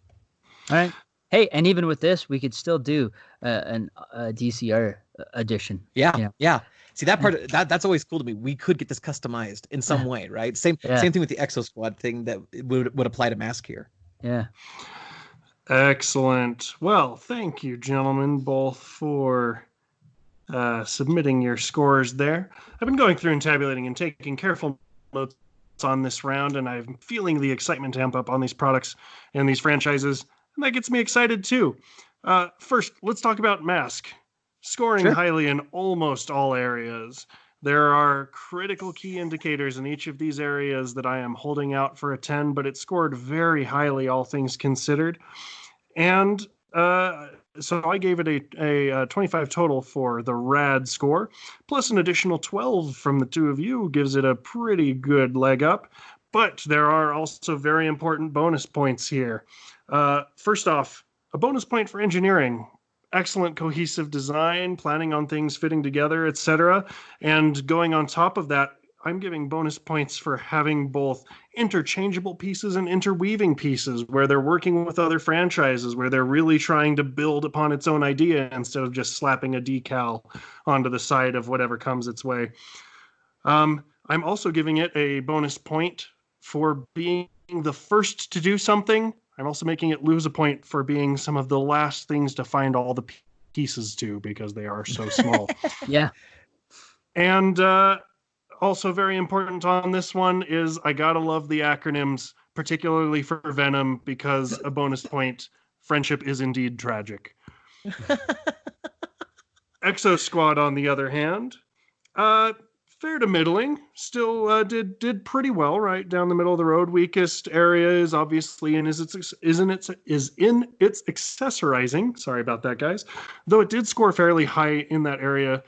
All right. Hey, and even with this, we could still do a DCR edition. Yeah. See, that part that's always cool to me. We could get this customized in some way, right? Same thing with the Exo Squad thing that would apply to Mask here. Yeah. Excellent. Well, thank you, gentlemen, both for submitting your scores there. I've been going through and tabulating and taking careful notes on this round, and I'm feeling the excitement amp up on these products and these franchises, and that gets me excited too. First, let's talk about Mask. Scoring highly in almost all areas. There are critical key indicators in each of these areas that I am holding out for a 10, but it scored very highly, all things considered. And so I gave it a 25 total for the RAD score, plus an additional 12 from the two of you gives it a pretty good leg up. But there are also very important bonus points here. First off, a bonus point for engineering. Excellent cohesive design, planning on things fitting together, etc. And going on top of that, I'm giving bonus points for having both interchangeable pieces and interweaving pieces, where they're working with other franchises, where they're really trying to build upon its own idea instead of just slapping a decal onto the side of whatever comes its way. I'm also giving it a bonus point for being the first to do something. I'm also making it lose a point for being some of the last things to find all the pieces to, because they are so small. Yeah. And also very important on this one is I gotta love the acronyms, particularly for Venom, because a bonus point, friendship is indeed tragic. Exo Squad, on the other hand, fair to middling, still did pretty well right down the middle of the road. Weakest area is obviously in its accessorizing. Sorry about that, guys. Though it did score fairly high in that area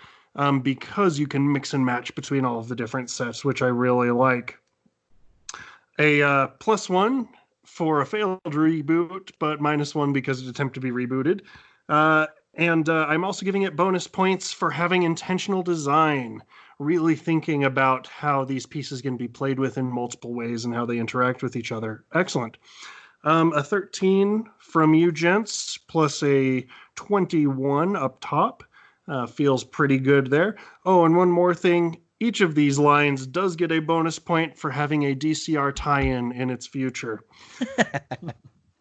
because you can mix and match between all of the different sets, which I really like. A +1 for a failed reboot, but -1 because it attempted to be rebooted. And I'm also giving it bonus points for having intentional design, really thinking about how these pieces can be played with in multiple ways and how they interact with each other. Excellent. A 13 from you gents, plus a 21 up top. Feels pretty good there. Oh, and one more thing. Each of these lines does get a bonus point for having a DCR tie-in in its future.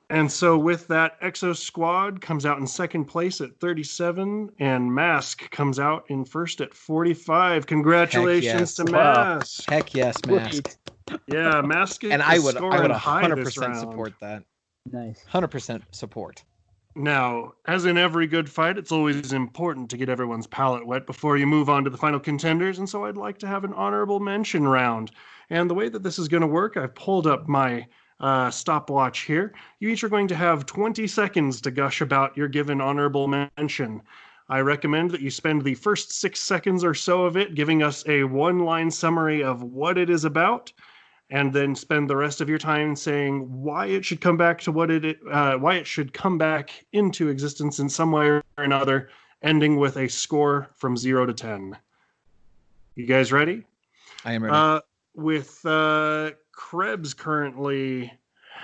And so with that, Exo Squad comes out in second place at 37, and Mask comes out in first at 45. Congratulations to Mask. Heck yes, Mask. Yeah, Mask is and I would scoring high 100% this round. support that. Nice. 100% support. Now, as in every good fight, it's always important to get everyone's palate wet before you move on to the final contenders, and so I'd like to have an honorable mention round. And the way that this is going to work, I've pulled up my stopwatch here. You each are going to have 20 seconds to gush about your given honorable mention. I recommend that you spend the first 6 seconds or so of it giving us a one-line summary of what it is about, and then spend the rest of your time saying why it should come back to why it should come back into existence in some way or another, ending with a score from 0 to 10. You guys ready? I am ready. With Krebs currently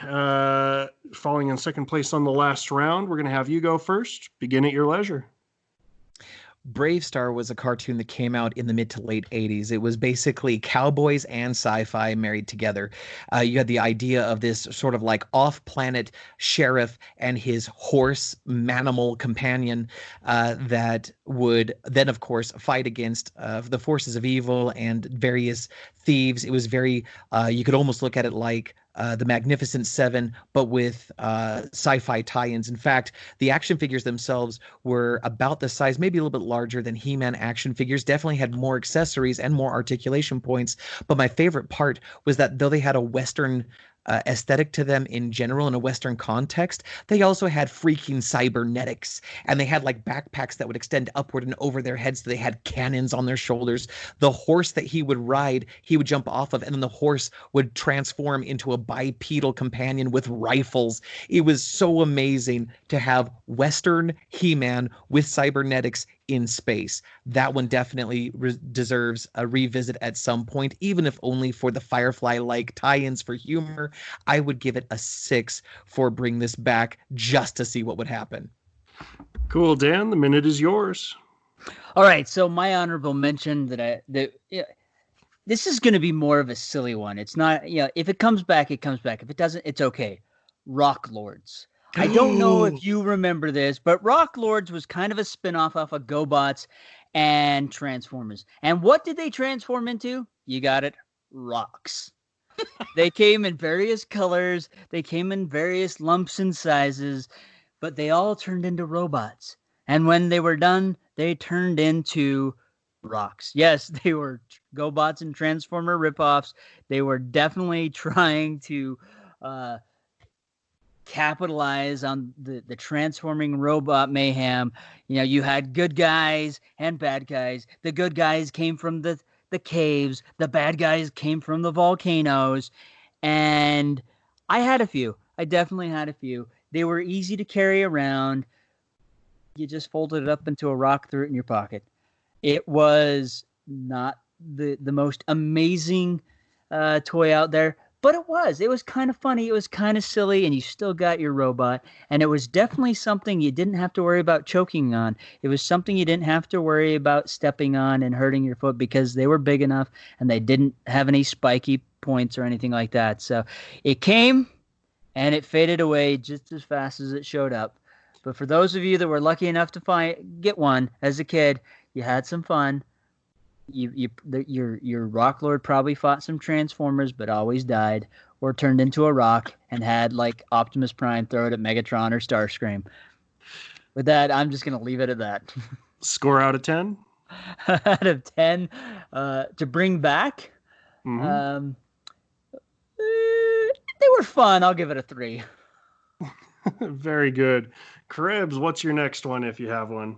falling in second place on the last round, we're going to have you go first. Begin at your leisure. Brave Star was a cartoon that came out in the mid to late 80s. It was basically cowboys and sci-fi married together. You had the idea of this sort of like off-planet sheriff and his horse manimal companion that would then, of course, fight against the forces of evil and various thieves. It was very, you could almost look at it like the Magnificent Seven, but with sci-fi tie-ins. In fact, the action figures themselves were about the size, maybe a little bit larger than He-Man action figures, definitely had more accessories and more articulation points. But my favorite part was that though they had a Western aesthetic to them in general in a Western context, they also had freaking cybernetics, and they had like backpacks that would extend upward and over their heads, so they had cannons on their shoulders. The horse that he would ride, he would jump off of, and then the horse would transform into a bipedal companion with rifles. It was so amazing to have Western He-Man with cybernetics in space. That one definitely deserves a revisit at some point, even if only for the Firefly-like tie-ins for humor. I would give it a 6 for bring this back just to see what would happen. Cool, Dan. The minute is yours. All right, so my honorable mention this is going to be more of a silly one. It's not, if it comes back, it comes back. If it doesn't, it's okay. Rock Lords. I don't know if you remember this, but Rock Lords was kind of a spin-off off of GoBots and Transformers. And what did they transform into? You got it, rocks. They came in various colors. They came in various lumps and sizes, but they all turned into robots. And when they were done, they turned into Rocks. Yes, they were GoBots and Transformer ripoffs. They were definitely trying to capitalize on the transforming robot mayhem. You know, you had good guys and bad guys. The good guys came from the caves. The bad guys came from the volcanoes. And I had a few. I definitely had a few. They were easy to carry around. You just folded it up into a rock, threw it in your pocket. It was not the most amazing toy out there, but it was kind of funny. It was kind of silly, and you still got your robot. And it was definitely something you didn't have to worry about choking on. It was something you didn't have to worry about stepping on and hurting your foot because they were big enough and they didn't have any spiky points or anything like that. So it came and it faded away just as fast as it showed up. But for those of you that were lucky enough to get one as a kid, you had some fun. Your Rock Lord probably fought some Transformers, but always died or turned into a rock and had like Optimus Prime throw it at Megatron or Starscream. With that, I'm just gonna leave it at that. Score out of 10? Out of 10, to bring back. Mm-hmm. They were fun. I'll give it a 3. Very good. Cribs, what's your next one if you have one?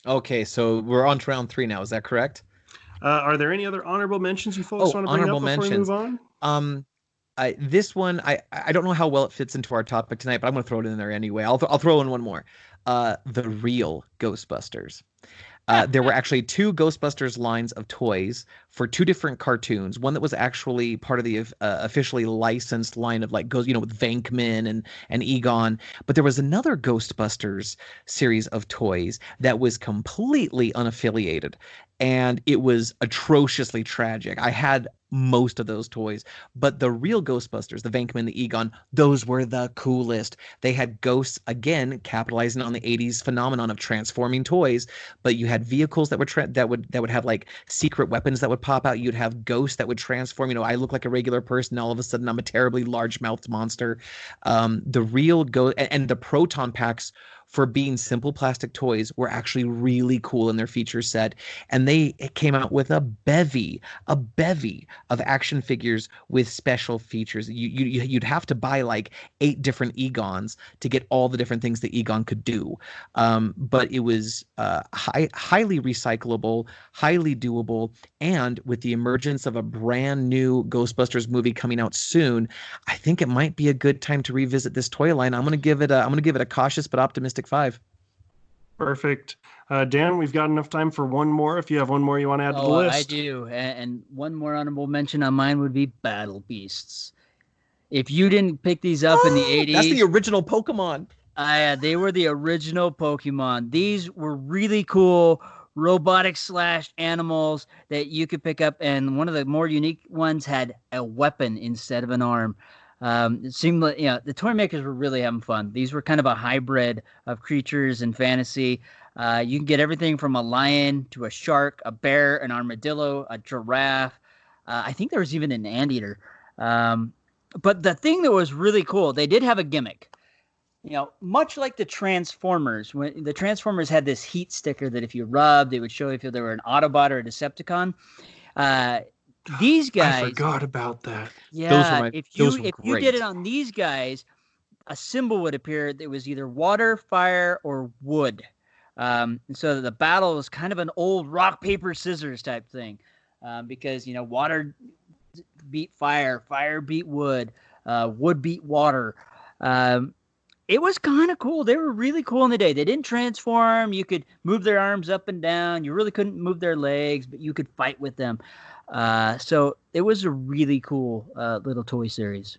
Okay, so we're on to round 3 now. Is that correct? Are there any other honorable mentions you folks want to bring up before we move on? This one, I don't know how well it fits into our topic tonight, but I'm going to throw it in there anyway. I'll throw in one more. The Real Ghostbusters. There were actually 2 Ghostbusters lines of toys for 2 different cartoons. One that was actually part of the officially licensed line of like with Venkman and Egon. But there was another Ghostbusters series of toys that was completely unaffiliated. And it was atrociously tragic. I had most of those toys, but the Real Ghostbusters, the Venkman, the Egon, those were the coolest. They had ghosts, again capitalizing on the 80s phenomenon of transforming toys, but you had vehicles that would have like secret weapons that would pop out. You'd have ghosts that would transform. I look like a regular person, all of a sudden I'm a terribly large-mouthed monster. The Real Ghost and the proton packs, for being simple plastic toys, were actually really cool in their feature set. And they came out with a bevy of action figures with special features. You'd have to buy like 8 different Egons to get all the different things that Egon could do. But it was highly recyclable, highly doable. And with the emergence of a brand new Ghostbusters movie coming out soon, I think it might be a good time to revisit this toy line. I'm going to give it a cautious but optimistic 5. Perfect. Dan, we've got enough time for one more. If you have one more you want to add to the list. I do. And one more honorable mention on mine would be Battle Beasts. If you didn't pick these up in the 80s. That's the original Pokemon. They were the original Pokemon. These were really cool robotic / animals that you could pick up. And one of the more unique ones had a weapon instead of an arm. It seemed like the toy makers were really having fun. These were kind of a hybrid of creatures and fantasy. You can get everything from a lion to a shark, a bear, an armadillo, a giraffe. I think there was even an anteater. But the thing that was really cool, they did have a gimmick. Much like the Transformers, when the Transformers had this heat sticker that if you rubbed, it would show if they were an Autobot or a Decepticon. These guys, I forgot about that. Yeah, if you did it on these guys, a symbol would appear that was either water, fire, or wood. So the battle was kind of an old rock, paper, scissors type thing, because water beat fire, fire beat wood, wood beat water. It was kind of cool. They were really cool in the day. They didn't transform. You could move their arms up and down. You really couldn't move their legs, but you could fight with them. So it was a really cool little toy series.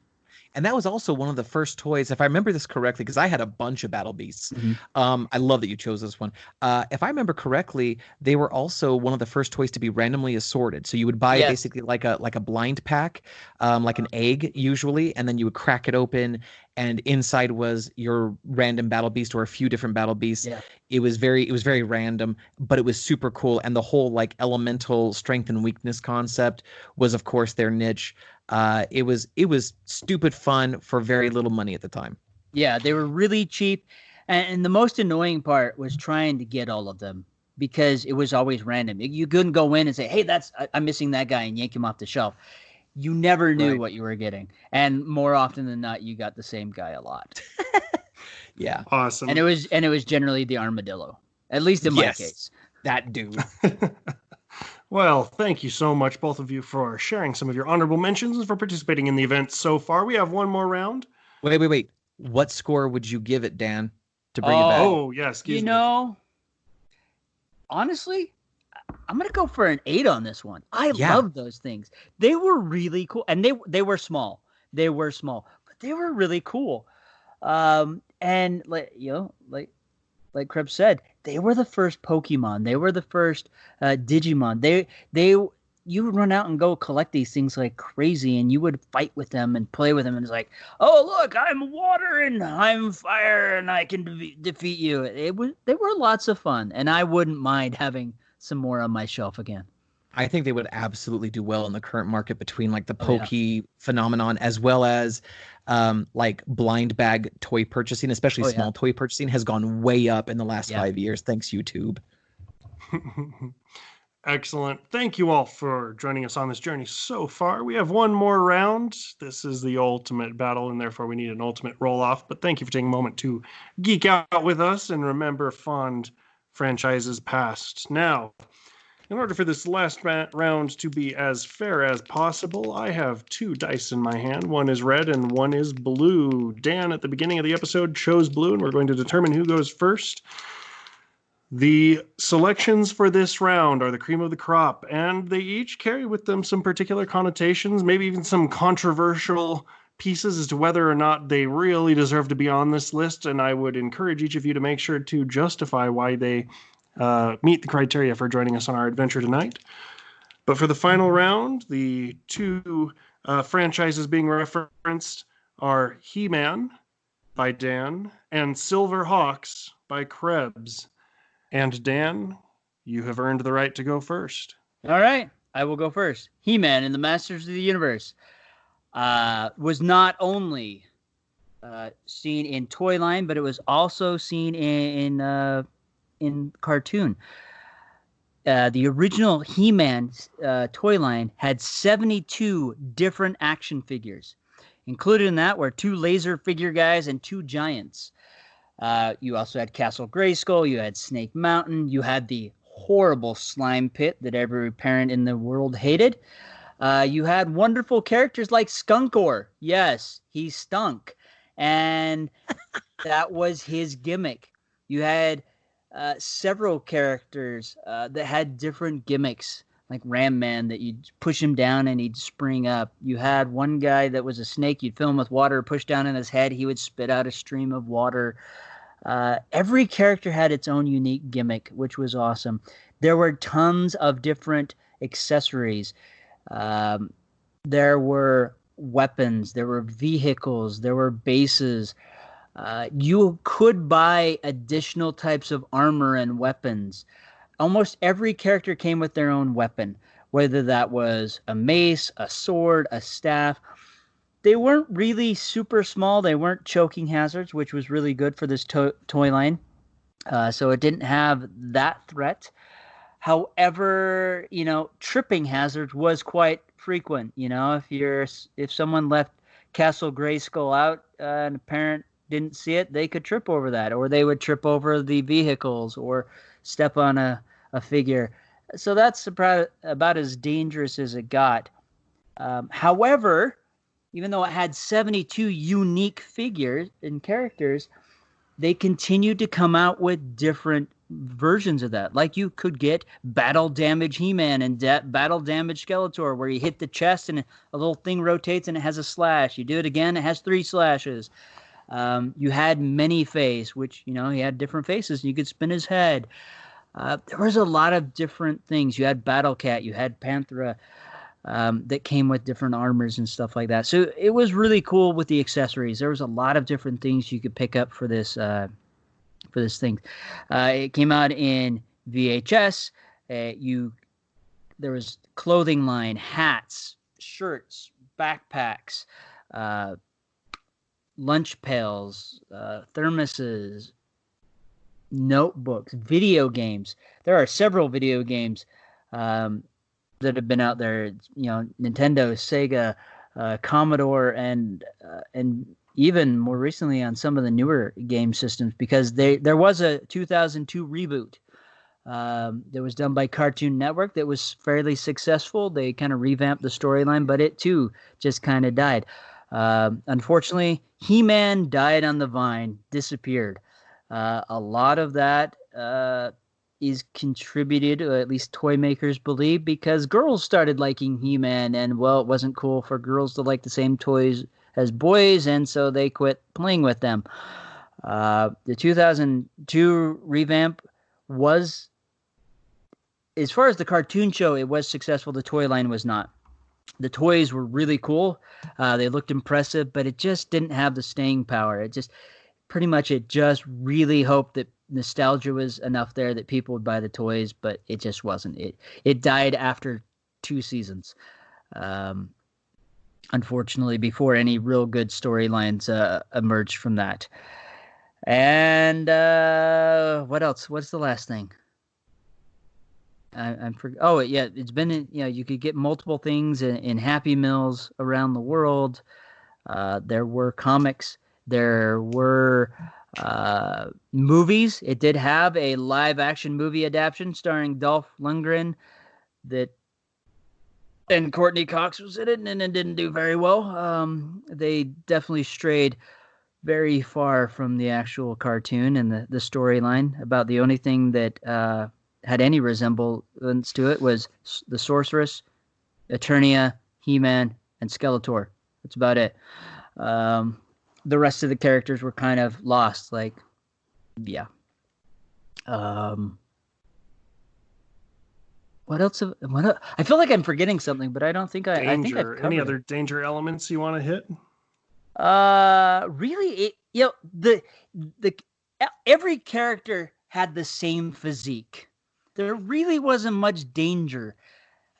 And that was also one of the first toys, if I remember this correctly, because I had a bunch of Battle Beasts. Mm-hmm. I love that you chose this one. If I remember correctly, they were also one of the first toys to be randomly assorted. So you would buy basically like a blind pack, like an egg usually, and then you would crack it open, and inside was your random Battle Beast or a few different Battle Beasts. Yeah. It was very random, but it was super cool. And the whole like elemental strength and weakness concept was, of course, their niche. It was stupid fun for very little money at the time. Yeah, they were really cheap, and the most annoying part was trying to get all of them. because it was always random. You couldn't go in and say, "Hey, I'm missing that guy," and yank him off the shelf. You never knew what you were getting, and more often than not, you got the same guy a lot. Yeah, awesome. And it was generally the armadillo, at least in my case. That dude. Well, thank you so much, both of you, for sharing some of your honorable mentions and for participating in the event so far. We have one more round. Wait. What score would you give it, Dan, to bring it back? Oh, yeah, excuse me. Honestly, I'm going to go for an 8 on this one. I love those things. They were really cool. And they were small. They were small, but they were really cool. And like Krebs said, they were the first Pokemon. They were the first Digimon. You would run out and go collect these things like crazy, and you would fight with them and play with them. And it's like, oh, look, I'm water and I'm fire, and I can defeat you. They were lots of fun, and I wouldn't mind having some more on my shelf again. I think they would absolutely do well in the current market between like the Poke phenomenon as well as like blind bag toy purchasing, especially small toy purchasing, has gone way up in the last 5 years. Thanks, YouTube. Excellent. Thank you all for joining us on this journey so far. We have one more round. This is the ultimate battle, and therefore we need an ultimate roll-off. But thank you for taking a moment to geek out with us and remember fond franchises past. Now, in order for this last round to be as fair as possible, I have 2 dice in my hand. One is red and one is blue. Dan, at the beginning of the episode, chose blue, and we're going to determine who goes first. The selections for this round are the cream of the crop, and they each carry with them some particular connotations, maybe even some controversial pieces as to whether or not they really deserve to be on this list, and I would encourage each of you to make sure to justify why they meet the criteria for joining us on our adventure tonight. But for the final round, the 2 franchises being referenced are He-Man by Dan and Silverhawks by Krebs. And Dan, you have earned the right to go first. All right, I will go first. He-Man and the Masters of the Universe was not only seen in toy line, but it was also seen in cartoon. The original He-Man toy line had 72 different action figures. Included in that were 2 laser figure guys and 2 giants. You also had Castle Grayskull, you had Snake Mountain, you had the horrible slime pit that every parent in the world hated. You had wonderful characters like Skunkor. Yes, he stunk. And that was his gimmick. You had several characters that had different gimmicks, like Ram Man, that you'd push him down and he'd spring up. You had one guy that was a snake. You'd fill him with water, push down in his head, he would spit out a stream of water. Every character had its own unique gimmick, which was awesome. There were tons of different accessories. There were weapons, there were vehicles, there were bases. You could buy additional types of armor and weapons. Almost every character came with their own weapon, whether that was a mace, a sword, a staff. They weren't really super small. They weren't choking hazards, which was really good for this toy line. So it didn't have that threat. However, tripping hazards was quite frequent. If someone left Castle Grayskull out and a parent didn't see it, they could trip over that, or they would trip over the vehicles or step on a figure. So that's about as dangerous as it got. However, even though it had 72 unique figures and characters, they continued to come out with different versions of that. Like you could get Battle Damage He-Man and Battle Damage Skeletor, where you hit the chest and a little thing rotates and it has a slash. You do it again, it has 3 slashes. You had Many-Face, which, he had different faces and you could spin his head. There was a lot of different things. You had Battle Cat, you had Panthera, that came with different armors and stuff like that. So it was really cool with the accessories. There was a lot of different things you could pick up for this thing. It came out in VHS. There was clothing line, hats, shirts, backpacks, lunch pails, thermoses, notebooks, video games. There are several video games that have been out there. Nintendo, Sega, Commodore, and even more recently on some of the newer game systems, because there was a 2002 reboot that was done by Cartoon Network that was fairly successful. They kind of revamped the storyline, but it too just kind of died. Unfortunately, He-Man died on the vine, disappeared. A lot of that is contributed, or at least toy makers believe, because girls started liking He-Man, and well, it wasn't cool for girls to like the same toys as boys, and so they quit playing with them. The 2002 revamp was, as far as the cartoon show, it was successful. The toy line was not. The toys were really cool. They looked impressive, but it just didn't have the staying power. It just really hoped that nostalgia was enough there that people would buy the toys, but it just wasn't. It died after 2 seasons. Unfortunately, before any real good storylines emerged from that. And what else? What's the last thing? It's been you could get multiple things in Happy Meals around the world. There were comics. There were movies. It did have a live action movie adaptation starring Dolph Lundgren and Courtney Cox was in it, and it didn't do very well. They definitely strayed very far from the actual cartoon and the storyline. About the only thing that had any resemblance to it was the Sorceress, Eternia, He-Man, and Skeletor. That's about it. The rest of the characters were kind of lost. I feel like I'm forgetting something, but I don't think I think I've covered any other danger elements you want to hit? Really, every character had the same physique. There really wasn't much danger.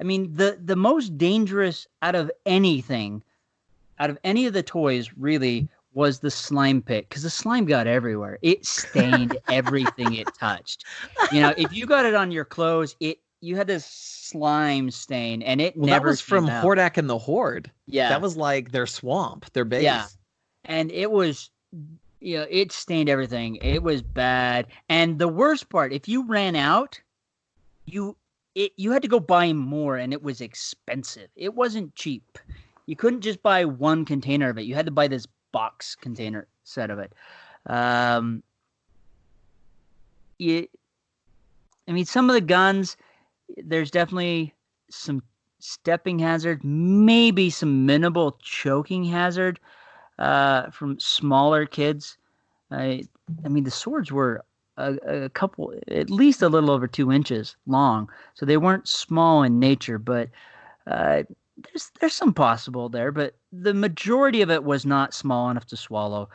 I mean, the most dangerous out of any of the toys, really, was the slime pit, because the slime got everywhere. It stained everything it touched. If you got it on your clothes, you had this slime stain, and it never. That was from Hordak and the Horde. Yeah, that was like their swamp, their base. Yeah, and it was, it stained everything. It was bad, and the worst part, if you ran out, you had to go buy more, and it was expensive. It wasn't cheap. You couldn't just buy one container of it. You had to buy this box container set of it. Some of the guns, there's definitely some stepping hazard, maybe some minimal choking hazard from smaller kids. The swords were a couple, at least a little over 2 inches long, so they weren't small in nature, but there's some possible there, but the majority of it was not small enough to swallow.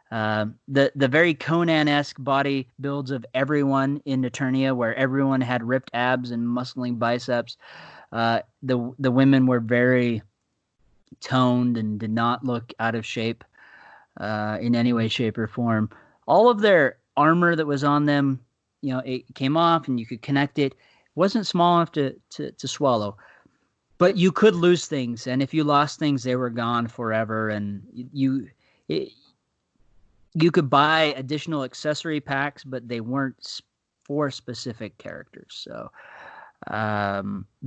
The very Conan-esque body builds of everyone in Eternia, where everyone had ripped abs and muscling biceps. The women were very toned and did not look out of shape in any way, shape, or form. All of their armor that was on them, it came off and you could connect it. It wasn't small enough to swallow. But you could lose things, and if you lost things, they were gone forever. And you could buy additional accessory packs, but they weren't for specific characters. So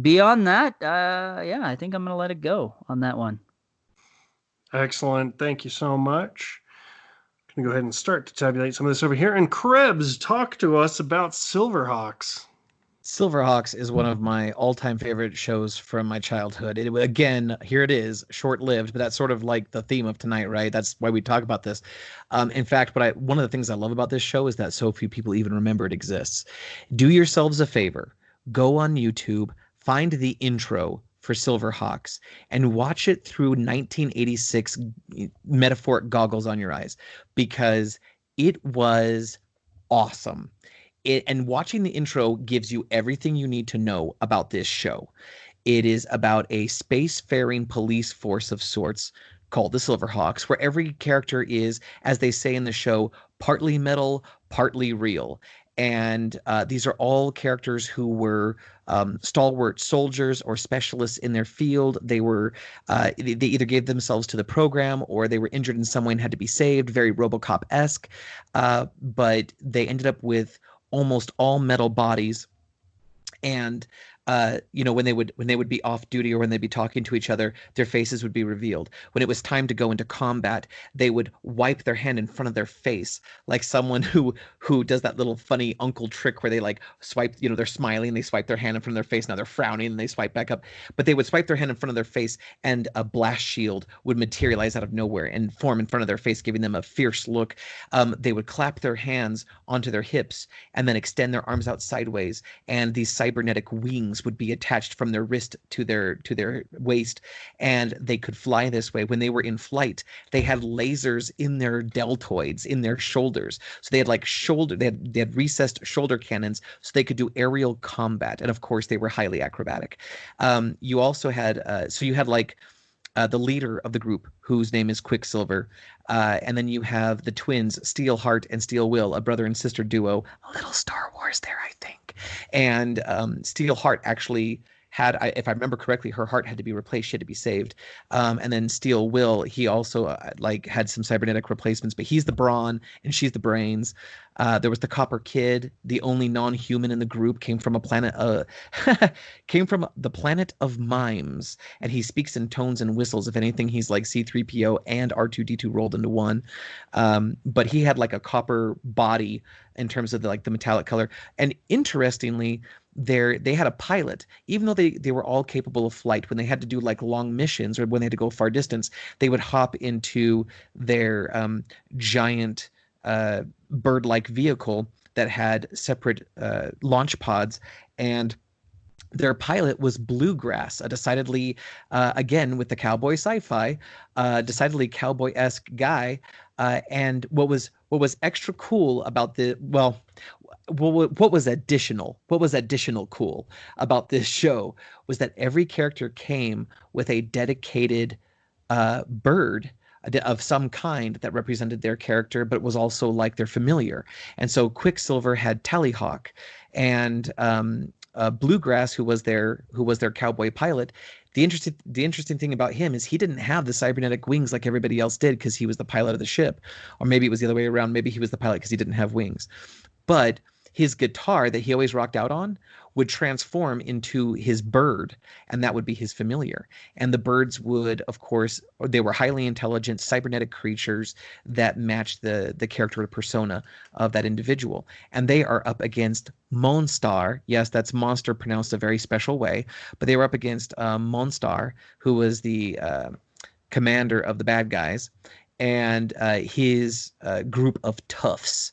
beyond that, I think I'm going to let it go on that one. Excellent. Thank you so much. I'm going to go ahead and start to tabulate some of this over here. And Krebs, talk to us about Silverhawks. Silverhawks is one of my all-time favorite shows from my childhood. Again, here it is, short-lived, but that's sort of like the theme of tonight, right? That's why we talk about this. In fact, one of the things I love about this show is that so few people even remember it exists. Do yourselves a favor. Go on YouTube, find the intro for Silverhawks, and watch it through 1986 metaphoric goggles on your eyes, because it was awesome. And watching the intro gives you everything you need to know about this show. It is about a spacefaring police force of sorts called the Silverhawks, where every character is, as they say in the show, partly metal, partly real. And these are all characters who were stalwart soldiers or specialists in their field. They were they either gave themselves to the program or they were injured in some way and had to be saved, very RoboCop-esque. But they ended up with almost all metal bodies. And when they would be off duty or when they'd be talking to each other, their faces would be revealed. When it was time to go into combat, they would wipe their hand in front of their face, like someone who does that little funny uncle trick where they like swipe, they're smiling, they swipe their hand in front of their face, now they're frowning and they swipe back up. But they would swipe their hand in front of their face and a blast shield would materialize out of nowhere and form in front of their face, giving them a fierce look. They would clap their hands onto their hips and then extend their arms out sideways, and these cybernetic wings would be attached from their wrist to their waist, and they could fly this way. When they were in flight, they had lasers in their deltoids, in their shoulders. So they had like they had recessed shoulder cannons, so they could do aerial combat. And of course, they were highly acrobatic. You also had you had like the leader of the group, whose name is Quicksilver. And then you have the twins, Steelheart and Steel Will, a brother and sister duo. A little Star Wars there, I think. And Steelheart actually had, if I remember correctly, her heart had to be replaced. She had to be saved. And then Steel Will, he also had some cybernetic replacements, but he's the brawn and she's the brains. There was the Copper Kid, the only non-human in the group, came from a planet, came from the planet of mimes, and he speaks in tones and whistles. If anything, he's like C-3PO and R2-D2 rolled into one. But he had like a copper body in terms of the metallic color. And interestingly, they had a pilot. Even though they were all capable of flight, when they had to do like long missions or when they had to go far distance, they would hop into their giant bird-like vehicle that had separate launch pods, and their pilot was Bluegrass, a decidedly, again with the cowboy sci-fi, decidedly cowboy-esque guy. And what was extra cool about what was additional cool about this show was that every character came with a dedicated bird of some kind that represented their character, but was also like their familiar. And so Quicksilver had Tallyhawk, and Bluegrass, who was their cowboy pilot. The interesting thing about him is he didn't have the cybernetic wings like everybody else did because he was the pilot of the ship, or maybe it was the other way around. Maybe he was the pilot because he didn't have wings, but his guitar that he always rocked out on would transform into his bird, and that would be his familiar. And the birds would, of course, they were highly intelligent cybernetic creatures that matched the character persona of that individual. And they are up against Monstar. Yes, that's monster pronounced a very special way, but they were up against Monstar, who was the commander of the bad guys, and his group of toughs,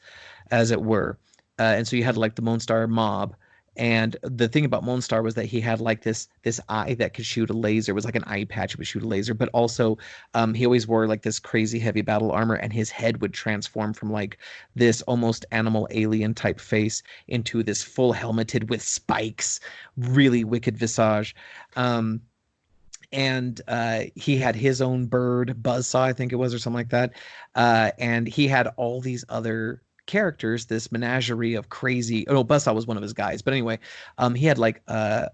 as it were. And so you had like the Monstar mob. And the thing about Monstar was that he had like this eye that could shoot a laser. It was like an eye patch that would shoot a laser. But also he always wore like this crazy heavy battle armor, and his head would transform from like this almost animal alien type face into this full helmeted with spikes, really wicked visage. And he had his own bird, Buzzsaw, I think it was, or something like that. And he had all these other characters, this menagerie of crazy. Oh no, Buzzsaw was one of his guys, but anyway, he had like there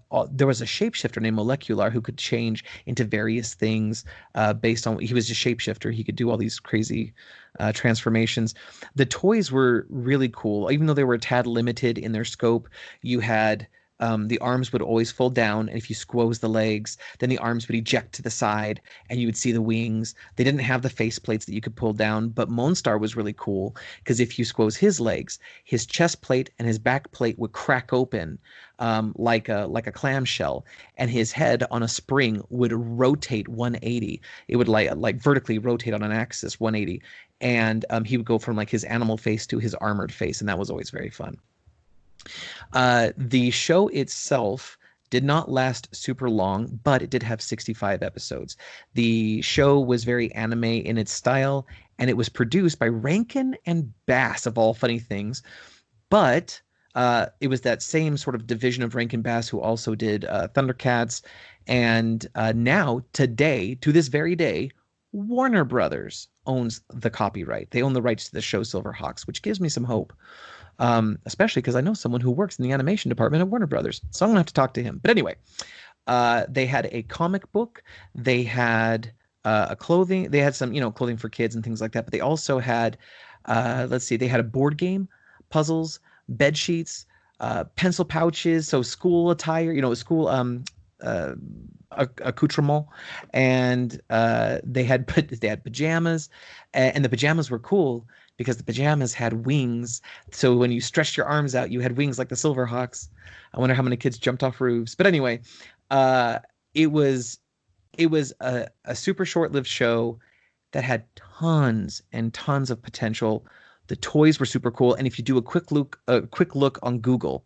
was a shapeshifter named Molecular who could change into various things based on, he was a shapeshifter. He could do all these crazy transformations. The toys were really cool, even though they were a tad limited in their scope. You had the arms would always fold down, and if you squoze the legs, then the arms would eject to the side and you would see the wings. They didn't have the face plates that you could pull down, but Monstar was really cool because if you squoze his legs, his chest plate and his back plate would crack open like a clamshell, and his head on a spring would rotate 180. It would like vertically rotate on an axis 180, and he would go from like his animal face to his armored face, and that was always very fun. The show itself did not last super long, but it did have 65 episodes. The show was very anime in its style, and it was produced by Rankin and Bass, of all funny things. But it was that same sort of division of Rankin Bass who also did Thundercats. And now, today, to this very day, Warner Brothers owns the copyright. They own the rights to the show Silverhawks, which gives me some hope, especially because I know someone who works in the animation department at Warner Brothers. So I'm going to have to talk to him. But anyway, they had a comic book. They had a clothing. They had some, clothing for kids and things like that. But they also had, they had a board game, puzzles, bed sheets, pencil pouches, so school attire, school accoutrement, and they had pajamas, and the pajamas were cool because the pajamas had wings. So when you stretched your arms out, you had wings like the Silverhawks. I wonder how many kids jumped off roofs. But anyway, it was a super short-lived show that had tons and tons of potential. The toys were super cool, and if you do a quick look on Google,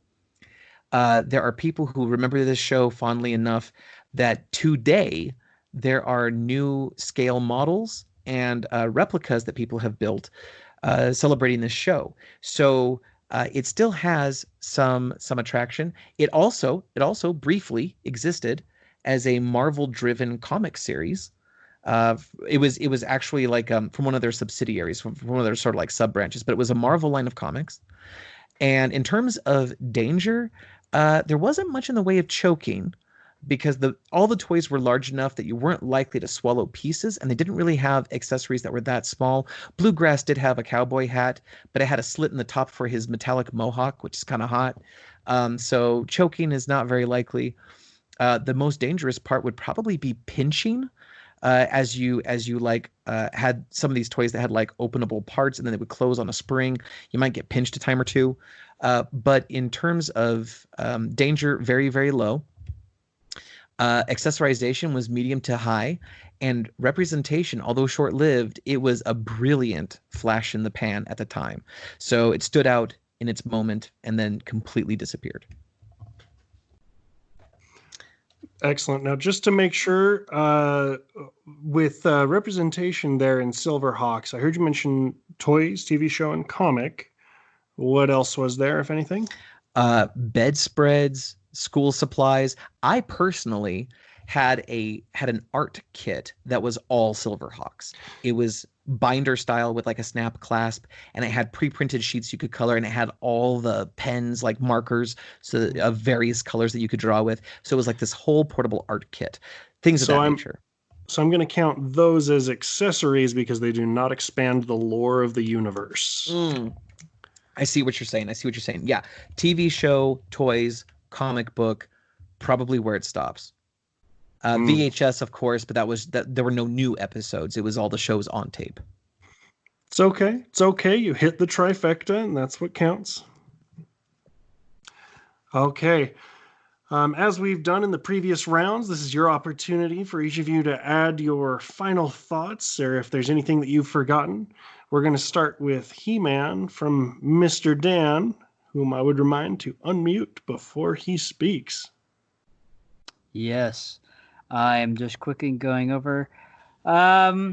there are people who remember this show fondly enough that today there are new scale models and replicas that people have built celebrating this show. So it still has some attraction. It also briefly existed as a Marvel-driven comic series. It was actually like from one of their subsidiaries, from one of their sort of like sub branches, but it was a Marvel line of comics. And in terms of danger, there wasn't much in the way of choking because all the toys were large enough that you weren't likely to swallow pieces, and they didn't really have accessories that were that small. Bluegrass did have a cowboy hat, but it had a slit in the top for his metallic mohawk, which is kind of hot. So choking is not very likely. The most dangerous part would probably be pinching. As you had some of these toys that had like openable parts and then they would close on a spring, you might get pinched a time or two. But in terms of danger, very, very low. Accessorization was medium to high, and representation, although short-lived, it was a brilliant flash in the pan at the time. So it stood out in its moment and then completely disappeared. Excellent. Now, just to make sure, with representation there in Silverhawks, I heard you mention toys, TV show, and comic. What else was there, if anything? Bedspreads, school supplies. I personally had an art kit that was all Silverhawks. It was binder style with like a snap clasp, and it had pre-printed sheets you could color, and it had all the pens, like markers, so of various colors that you could draw with. So it was like this whole portable art kit, things of that nature. So I'm going to count those as accessories because they do not expand the lore of the universe. I see what you're saying. Yeah, TV show, toys, comic book, probably where it stops. VHS, of course, but there were no new episodes. It was all the shows on tape. It's okay. It's okay. You hit the trifecta, and that's what counts. Okay. As we've done in the previous rounds, this is your opportunity for each of you to add your final thoughts, or if there's anything that you've forgotten. We're going to start with He-Man from Mr. Dan, whom I would remind to unmute before he speaks. Yes. I'm just quickly going over. Like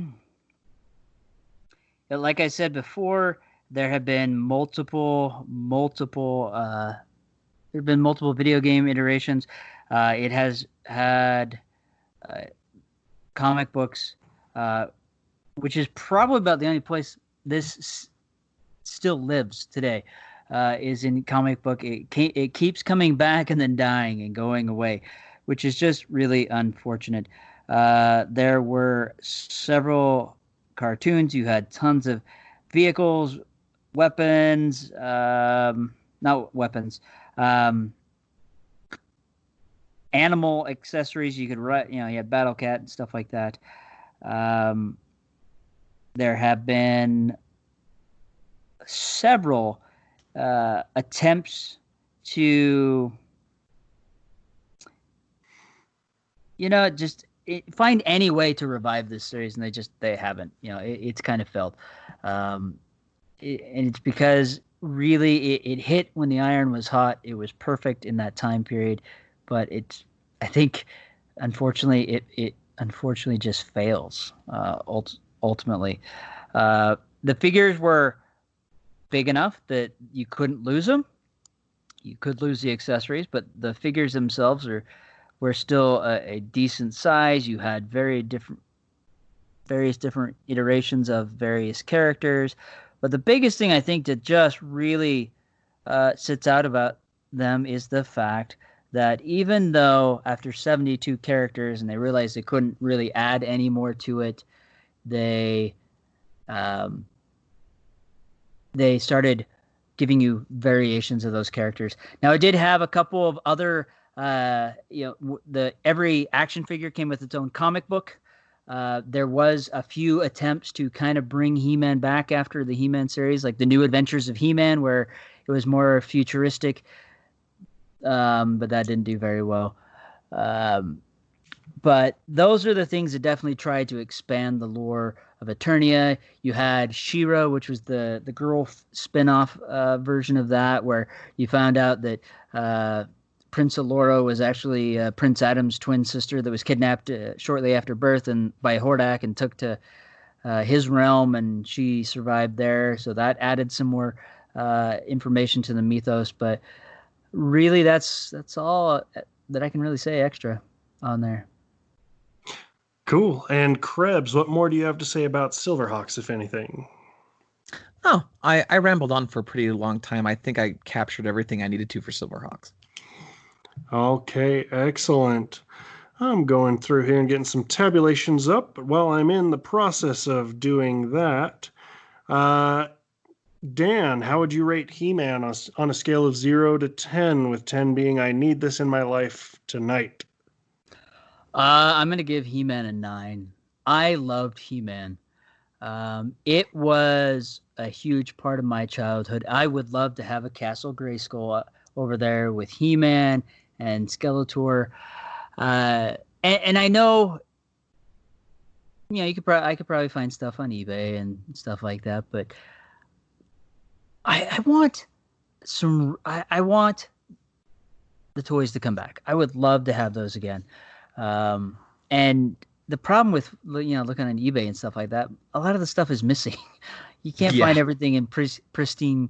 I said before, there have been multiple video game iterations. It has had comic books, which is probably about the only place this still lives today. Is in comic book. It keeps coming back and then dying and going away, which is just really unfortunate. There were several cartoons. You had tons of vehicles, weapons, not weapons, animal accessories. You could write, you had Battle Cat and stuff like that. There have been several attempts to find any way to revive this series, and they haven't. It's kind of failed, and it's because really it hit when the iron was hot. It was perfect in that time period, but I think unfortunately it just fails ultimately. The figures were big enough that you couldn't lose them. You could lose the accessories, but the figures themselves were still a decent size. You had very various different iterations of various characters. But the biggest thing I think that just really sits out about them is the fact that even though after 72 characters and they realized they couldn't really add any more to it, they started giving you variations of those characters. Now, it did have a couple of other, every action figure came with its own comic book. There was a few attempts to kind of bring He-Man back after the He-Man series, like the New Adventures of He-Man, where it was more futuristic, but that didn't do very well. But those are the things that definitely tried to expand the lore of Eternia. You had She-Ra, which was the girl spin-off version of that, where you found out that Prince Allura was actually Prince Adam's twin sister that was kidnapped shortly after birth and by Hordak and took to his realm, and she survived there. So that added some more information to the mythos. But really, that's all that I can really say extra on there. Cool. And Krebs, what more do you have to say about Silverhawks, if anything? Oh, I rambled on for a pretty long time. I think I captured everything I needed to for Silverhawks. Okay, excellent. I'm going through here and getting some tabulations up, but while I'm in the process of doing that, Dan, how would you rate He-Man on a scale of 0 to 10, with 10 being I need this in my life tonight? I'm going to give He-Man a 9. I loved He-Man. It was a huge part of my childhood. I would love to have a Castle Grayskull over there with He-Man and Skeletor. And I know, I could probably find stuff on eBay and stuff like that, but I want I want the toys to come back. I would love to have those again. And the problem with, looking on eBay and stuff like that, a lot of the stuff is missing. You can't find everything in pristine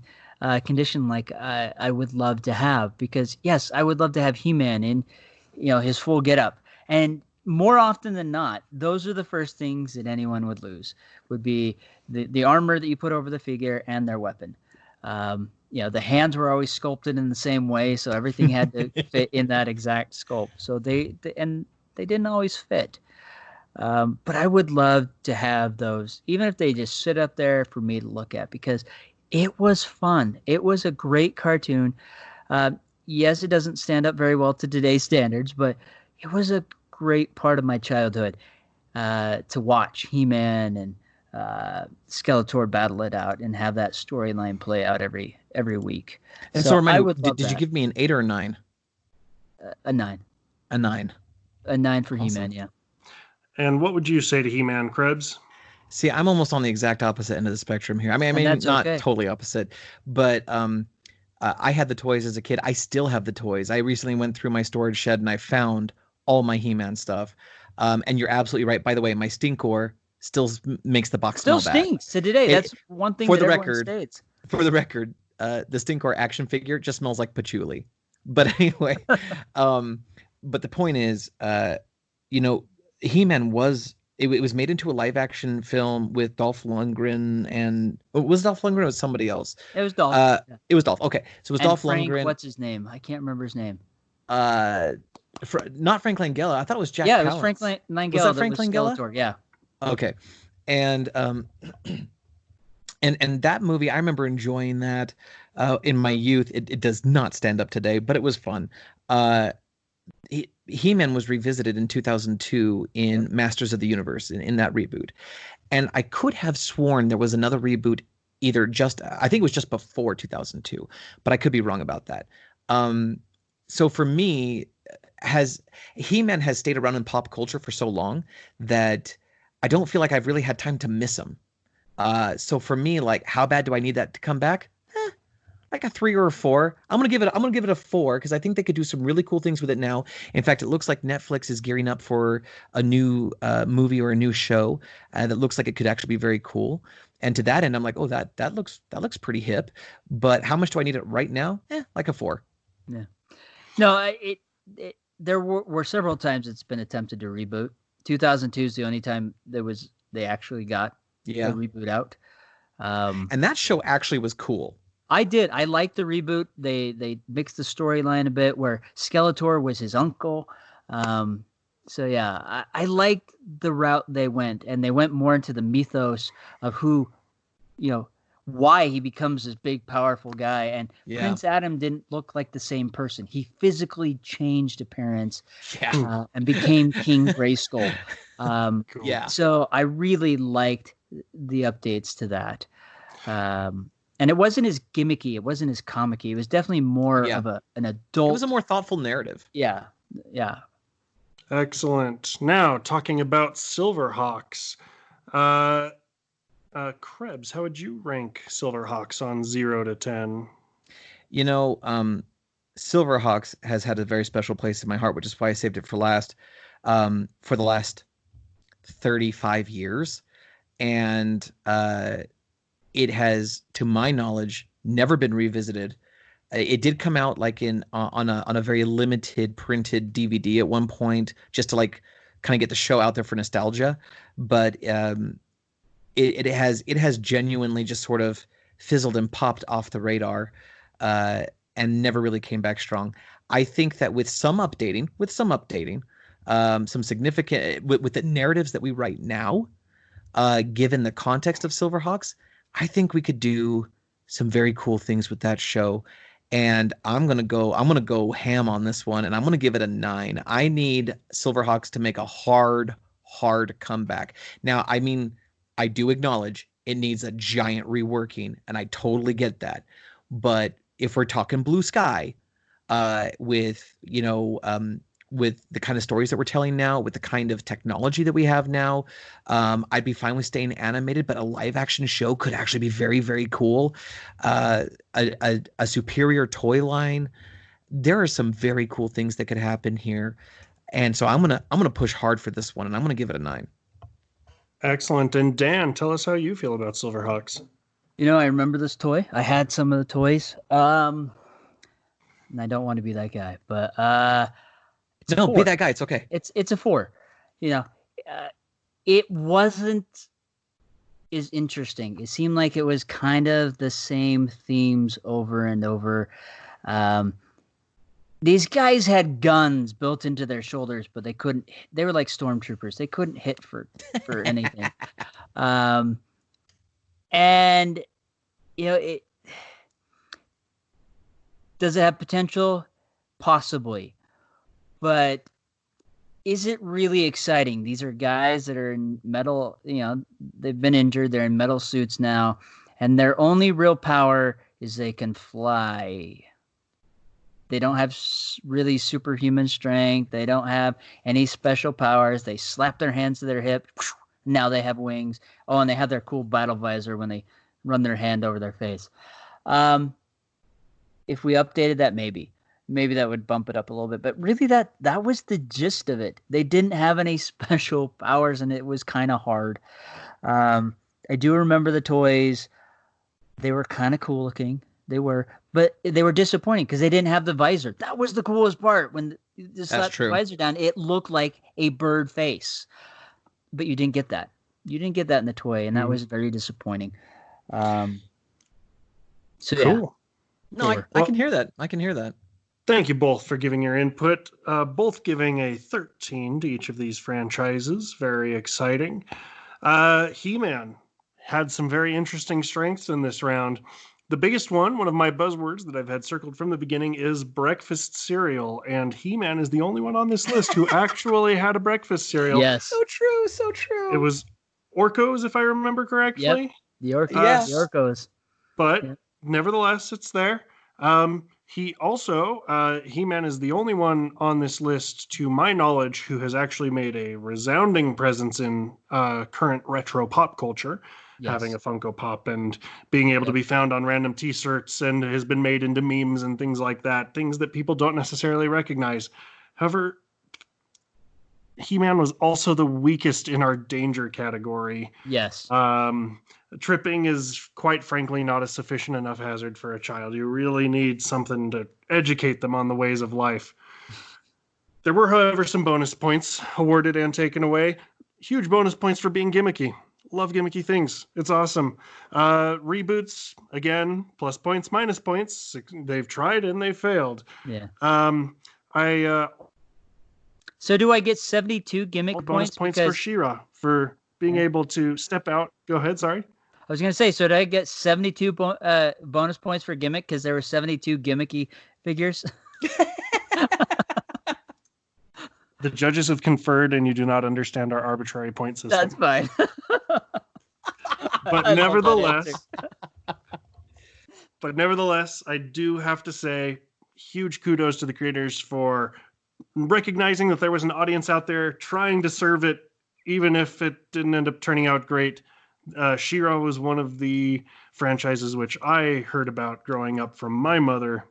condition like I would love to have, because yes, I would love to have He-Man in, his full getup. And more often than not, those are the first things that anyone would lose, would be the armor that you put over the figure and their weapon. The hands were always sculpted in the same way, so everything had to fit in that exact sculpt. So they didn't always fit. But I would love to have those, even if they just sit up there for me to look at, because it was fun. It was a great cartoon. Yes, it doesn't stand up very well to today's standards, but it was a great part of my childhood to watch He-Man and Skeletor battle it out and have that storyline play out every week. And so remind me, did you give me an 8 or a 9? A 9. A 9. A 9 for Awesome. He-Man, yeah. And what would you say to He-Man, Krebs? See, I'm almost on the exact opposite end of the spectrum here. I mean, not totally opposite, but I had the toys as a kid. I still have the toys. I recently went through my storage shed and I found all my He-Man stuff. And you're absolutely right. By the way, my Stinkor still makes the box smell bad. Still stinks to today. That's one thing for that the everyone record. states. For the record, the Stinkor action figure just smells like patchouli. But anyway, but the point is, He-Man was it was made into a live action film with Dolph Lundgren, and was Dolph Lundgren or was somebody else? It was Dolph. Yeah. It was Dolph. Okay, so it was Dolph Frank, Lundgren. what's his name? I can't remember his name. Not Frank Langella. I thought it was Jack. Yeah, Palance. it was Frank Langella. Was that Frank Langella? Skeletor, yeah. Okay, and and that movie, I remember enjoying that in my youth. It does not stand up today, but it was fun. He-Man was revisited in 2002 in Masters of the Universe in that reboot. And I could have sworn there was another reboot I think it was just before 2002, but I could be wrong about that. So for me, He-Man has stayed around in pop culture for so long that I don't feel like I've really had time to miss him. So for me, like, how bad do I need that to come back? Like a 3 or a 4. I'm gonna give it a 4 because I think they could do some really cool things with it now. In fact, it looks like Netflix is gearing up for a new movie or a new show that looks like it could actually be very cool. And to that end, I'm like, oh, that looks pretty hip. But how much do I need it right now? Like a 4. Yeah. No, there were several times it's been attempted to reboot. 2002 is the only time they they actually got the reboot out. And that show actually was cool. I did. I liked the reboot. They mixed the storyline a bit where Skeletor was his uncle. So yeah, I liked the route they went, and they went more into the mythos of who, why he becomes this big, powerful guy. And Prince Adam didn't look like the same person. He physically changed appearance and became King Grayskull. Cool. So I really liked the updates to that. And it wasn't as gimmicky. It wasn't as comic-y. It was definitely more of an adult. It was a more thoughtful narrative. Yeah. Excellent. Now, talking about Silverhawks. Krebs, how would you rank Silverhawks on 0 to 10? Silverhawks has had a very special place in my heart, which is why I saved it for last. For the last 35 years. And it has, to my knowledge, never been revisited. It did come out like on a very limited printed DVD at one point, just to like kind of get the show out there for nostalgia. But it has genuinely just sort of fizzled and popped off the radar, and never really came back strong. I think that with some updating, some significant with the narratives that we write now, given the context of Silverhawks, I think we could do some very cool things with that show. And I'm gonna go ham on this one, and I'm gonna give it a 9. I need Silverhawks to make a hard comeback. Now, I mean, I do acknowledge it needs a giant reworking, and I totally get that. But if we're talking blue sky, with the kind of stories that we're telling now, with the kind of technology that we have now, I'd be fine with staying animated, but a live action show could actually be very, very cool. A superior toy line. There are some very cool things that could happen here. And so I'm gonna push hard for this one, and I'm gonna give it a 9. Excellent. And Dan, tell us how you feel about Silverhawks. I remember this toy. I had some of the toys. And I don't want to be that guy, but no, be that guy. It's okay. It's a 4. It wasn't as interesting. It seemed like it was kind of the same themes over and over. These guys had guns built into their shoulders, but they couldn't. They were like stormtroopers. They couldn't hit for anything. And it does it have potential? Possibly. But is it really exciting? These are guys that are in metal, they've been injured. They're in metal suits now. And their only real power is they can fly. They don't have really superhuman strength. They don't have any special powers. They slap their hands to their hip. Now they have wings. Oh, and they have their cool battle visor when they run their hand over their face. If we updated that, maybe that would bump it up a little bit. But really, that was the gist of it. They didn't have any special powers, and it was kind of hard. I do remember the toys. They were kind of cool looking. They were, but they were disappointing because they didn't have the visor. That was the coolest part. When you just slapped the visor down, it looked like a bird face. But you didn't get that. You didn't get that in the toy, and that was very disappointing. So cool. Yeah. No, I can hear that. I can hear that. Thank you both for giving your input. Both giving a 13 to each of these franchises. Very exciting. He-Man had some very interesting strengths in this round. The biggest one of my buzzwords that I've had circled from the beginning, is breakfast cereal. And He-Man is the only one on this list who actually had a breakfast cereal. Yes. So true, so true. It was Orcos, if I remember correctly. Yep. The Orcos. Yes. The Orcos. But nevertheless, it's there. He also, He-Man is the only one on this list, to my knowledge, who has actually made a resounding presence in current retro pop culture. Yes. Having a Funko Pop and being able to be found on random t-shirts, and has been made into memes and things like that. Things that people don't necessarily recognize. However, He-Man was also the weakest in our danger category. Yes. Tripping is, quite frankly, not a sufficient enough hazard for a child. You really need something to educate them on the ways of life. There were, however, some bonus points awarded and taken away. Huge bonus points for being gimmicky. Love gimmicky things. It's awesome. Reboots, again, plus points, minus points. They've tried and they failed. Yeah. So do I get 72 gimmick bonus points for She-Ra for being able to step out. Go ahead, sorry. I was going to say, so did I get 72 bonus points for gimmick because there were 72 gimmicky figures? The judges have conferred, and you do not understand our arbitrary point system. That's fine. But nevertheless, I do have to say, huge kudos to the creators for recognizing that there was an audience out there trying to serve it, even if it didn't end up turning out great. She-Ra was one of the franchises which I heard about growing up from my mother,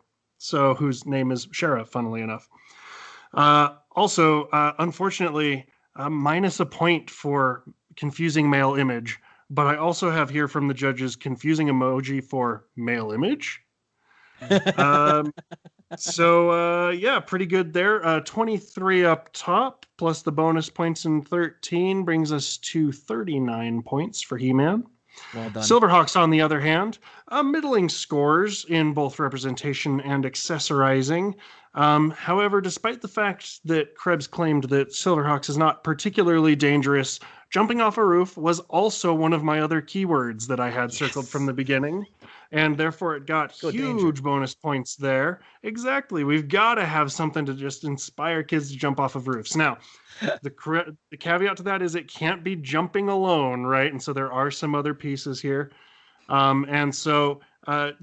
whose name is Shara, funnily enough. Also, unfortunately, minus a point for confusing male image, but I also have here from the judges confusing emoji for male image. Pretty good there. 23 up top, plus the bonus points in 13 brings us to 39 points for He-Man. Well done. Silverhawks, on the other hand, middling scores in both representation and accessorizing. However, despite the fact that Krebs claimed that Silverhawks is not particularly dangerous, jumping off a roof was also one of my other keywords that I had circled from the beginning. And therefore, it got huge bonus points there. Exactly. We've got to have something to just inspire kids to jump off of roofs. Now, the caveat to that is it can't be jumping alone, right? And so there are some other pieces here.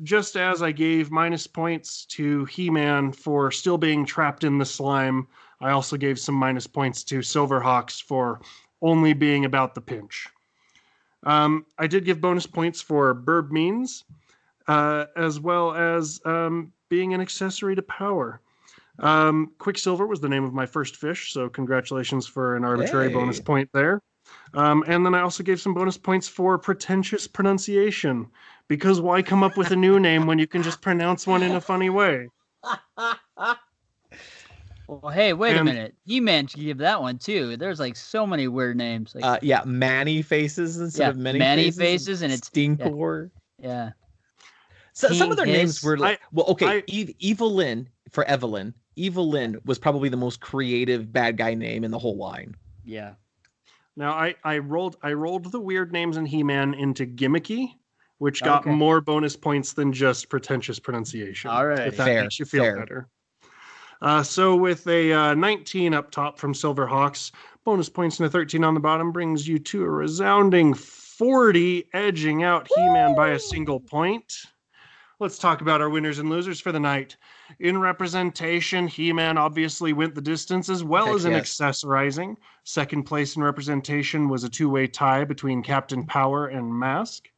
Just as I gave minus points to He-Man for still being trapped in the slime, I also gave some minus points to Silverhawks for only being about the pinch. I did give bonus points for Burb Means, as well as being an accessory to Power. Quicksilver was the name of my first fish, so congratulations for an arbitrary bonus point there. And then I also gave some bonus points for pretentious pronunciation, because why come up with a new name when you can just pronounce one in a funny way? Well, hey, wait a minute. He-Man should give that one, too. There's, so many weird names. Manny Faces instead of Many Faces. And it's Stinkor. Yeah. So some of their names were Evil Lynn for Evelyn. Evil Lynn was probably the most creative bad guy name in the whole line. Yeah. Now I rolled the weird names in He-Man into gimmicky, which got more bonus points than just pretentious pronunciation. All right. If that makes you feel better. So with a 19 up top from Silverhawks, bonus points and a 13 on the bottom brings you to a resounding 40, edging out He-Man by a single point. Let's talk about our winners and losers for the night. In representation, He-Man obviously went the distance as well as in accessorizing. Second place in representation was a two-way tie between Captain Power and Mask.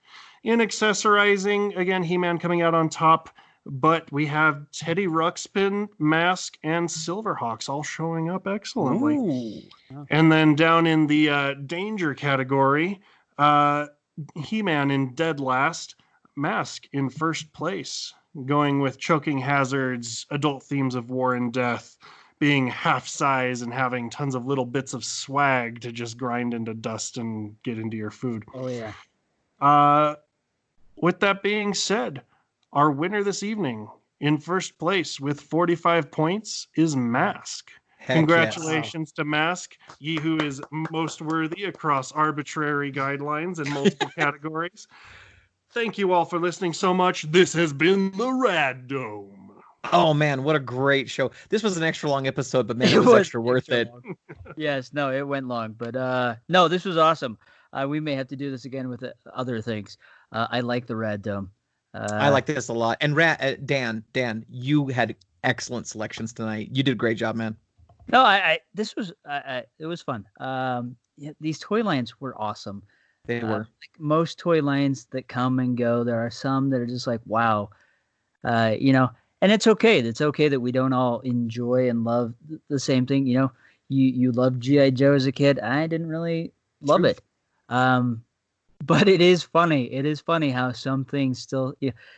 In accessorizing, again, He-Man coming out on top, but we have Teddy Ruxpin, Mask, and Silverhawks all showing up excellently. Ooh. And then down in the danger category, He-Man in dead last, Mask in first place, going with choking hazards, adult themes of war and death, being half size and having tons of little bits of swag to just grind into dust and get into your food. Oh, yeah. With that being said, our winner this evening in first place with 45 points is Mask. Congratulations to Mask, ye who is most worthy across arbitrary guidelines and multiple categories. Thank you all for listening so much. This has been the Rad Dome. Oh, man, what a great show. This was an extra long episode, but man, it was extra worth it. Yes, no, it went long. But no, this was awesome. We may have to do this again with other things. I like the Rad Dome. I like this a lot. And Dan, you had excellent selections tonight. You did a great job, man. No, it was fun. These toy lines were awesome. They were. Like most toy lines that come and go, there are some that are just like, wow. And it's okay. It's okay that we don't all enjoy and love the same thing. You loved G.I. Joe as a kid. I didn't really love it. But it is funny. It is funny how some things still,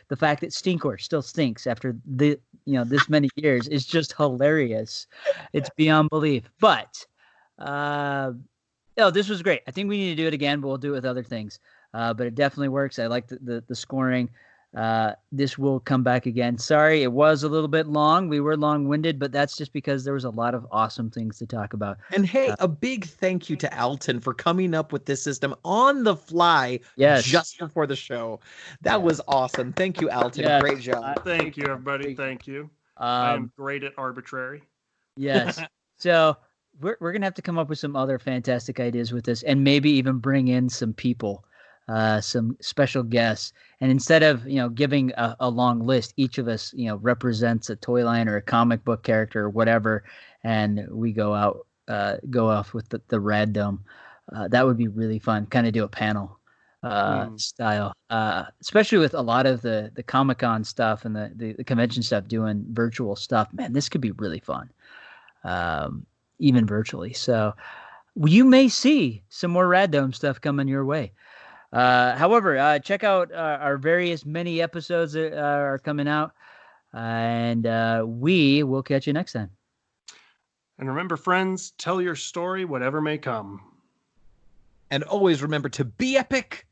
the fact that Stinkor still stinks after this many years is just hilarious. It's beyond belief. But this was great. I think we need to do it again, but we'll do it with other things. But it definitely works. I like the scoring. This will come back again. Sorry, it was a little bit long. We were long-winded, but that's just because there was a lot of awesome things to talk about. And hey, a big thank you to Alton for coming up with this system on the fly just before the show. That was awesome. Thank you, Alton. Yes. Great job. Thank you, everybody. Thank you. I am great at arbitrary. Yes. So we're going to have to come up with some other fantastic ideas with this, and maybe even bring in some people. Some special guests, and instead of giving a long list, each of us represents a toy line or a comic book character or whatever, and we go off with the Rad Dome. That would be really fun. Kind of do a panel style, especially with a lot of the Comic-Con stuff and the convention stuff doing virtual stuff. Man, this could be really fun, even virtually. So you may see some more Rad Dome stuff coming your way. However, check out our various mini episodes that are coming out, and we will catch you next time. And remember, friends, tell your story, whatever may come. And always remember to be epic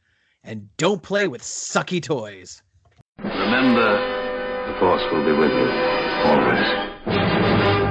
and don't play with sucky toys. Remember, the Force will be with you, always.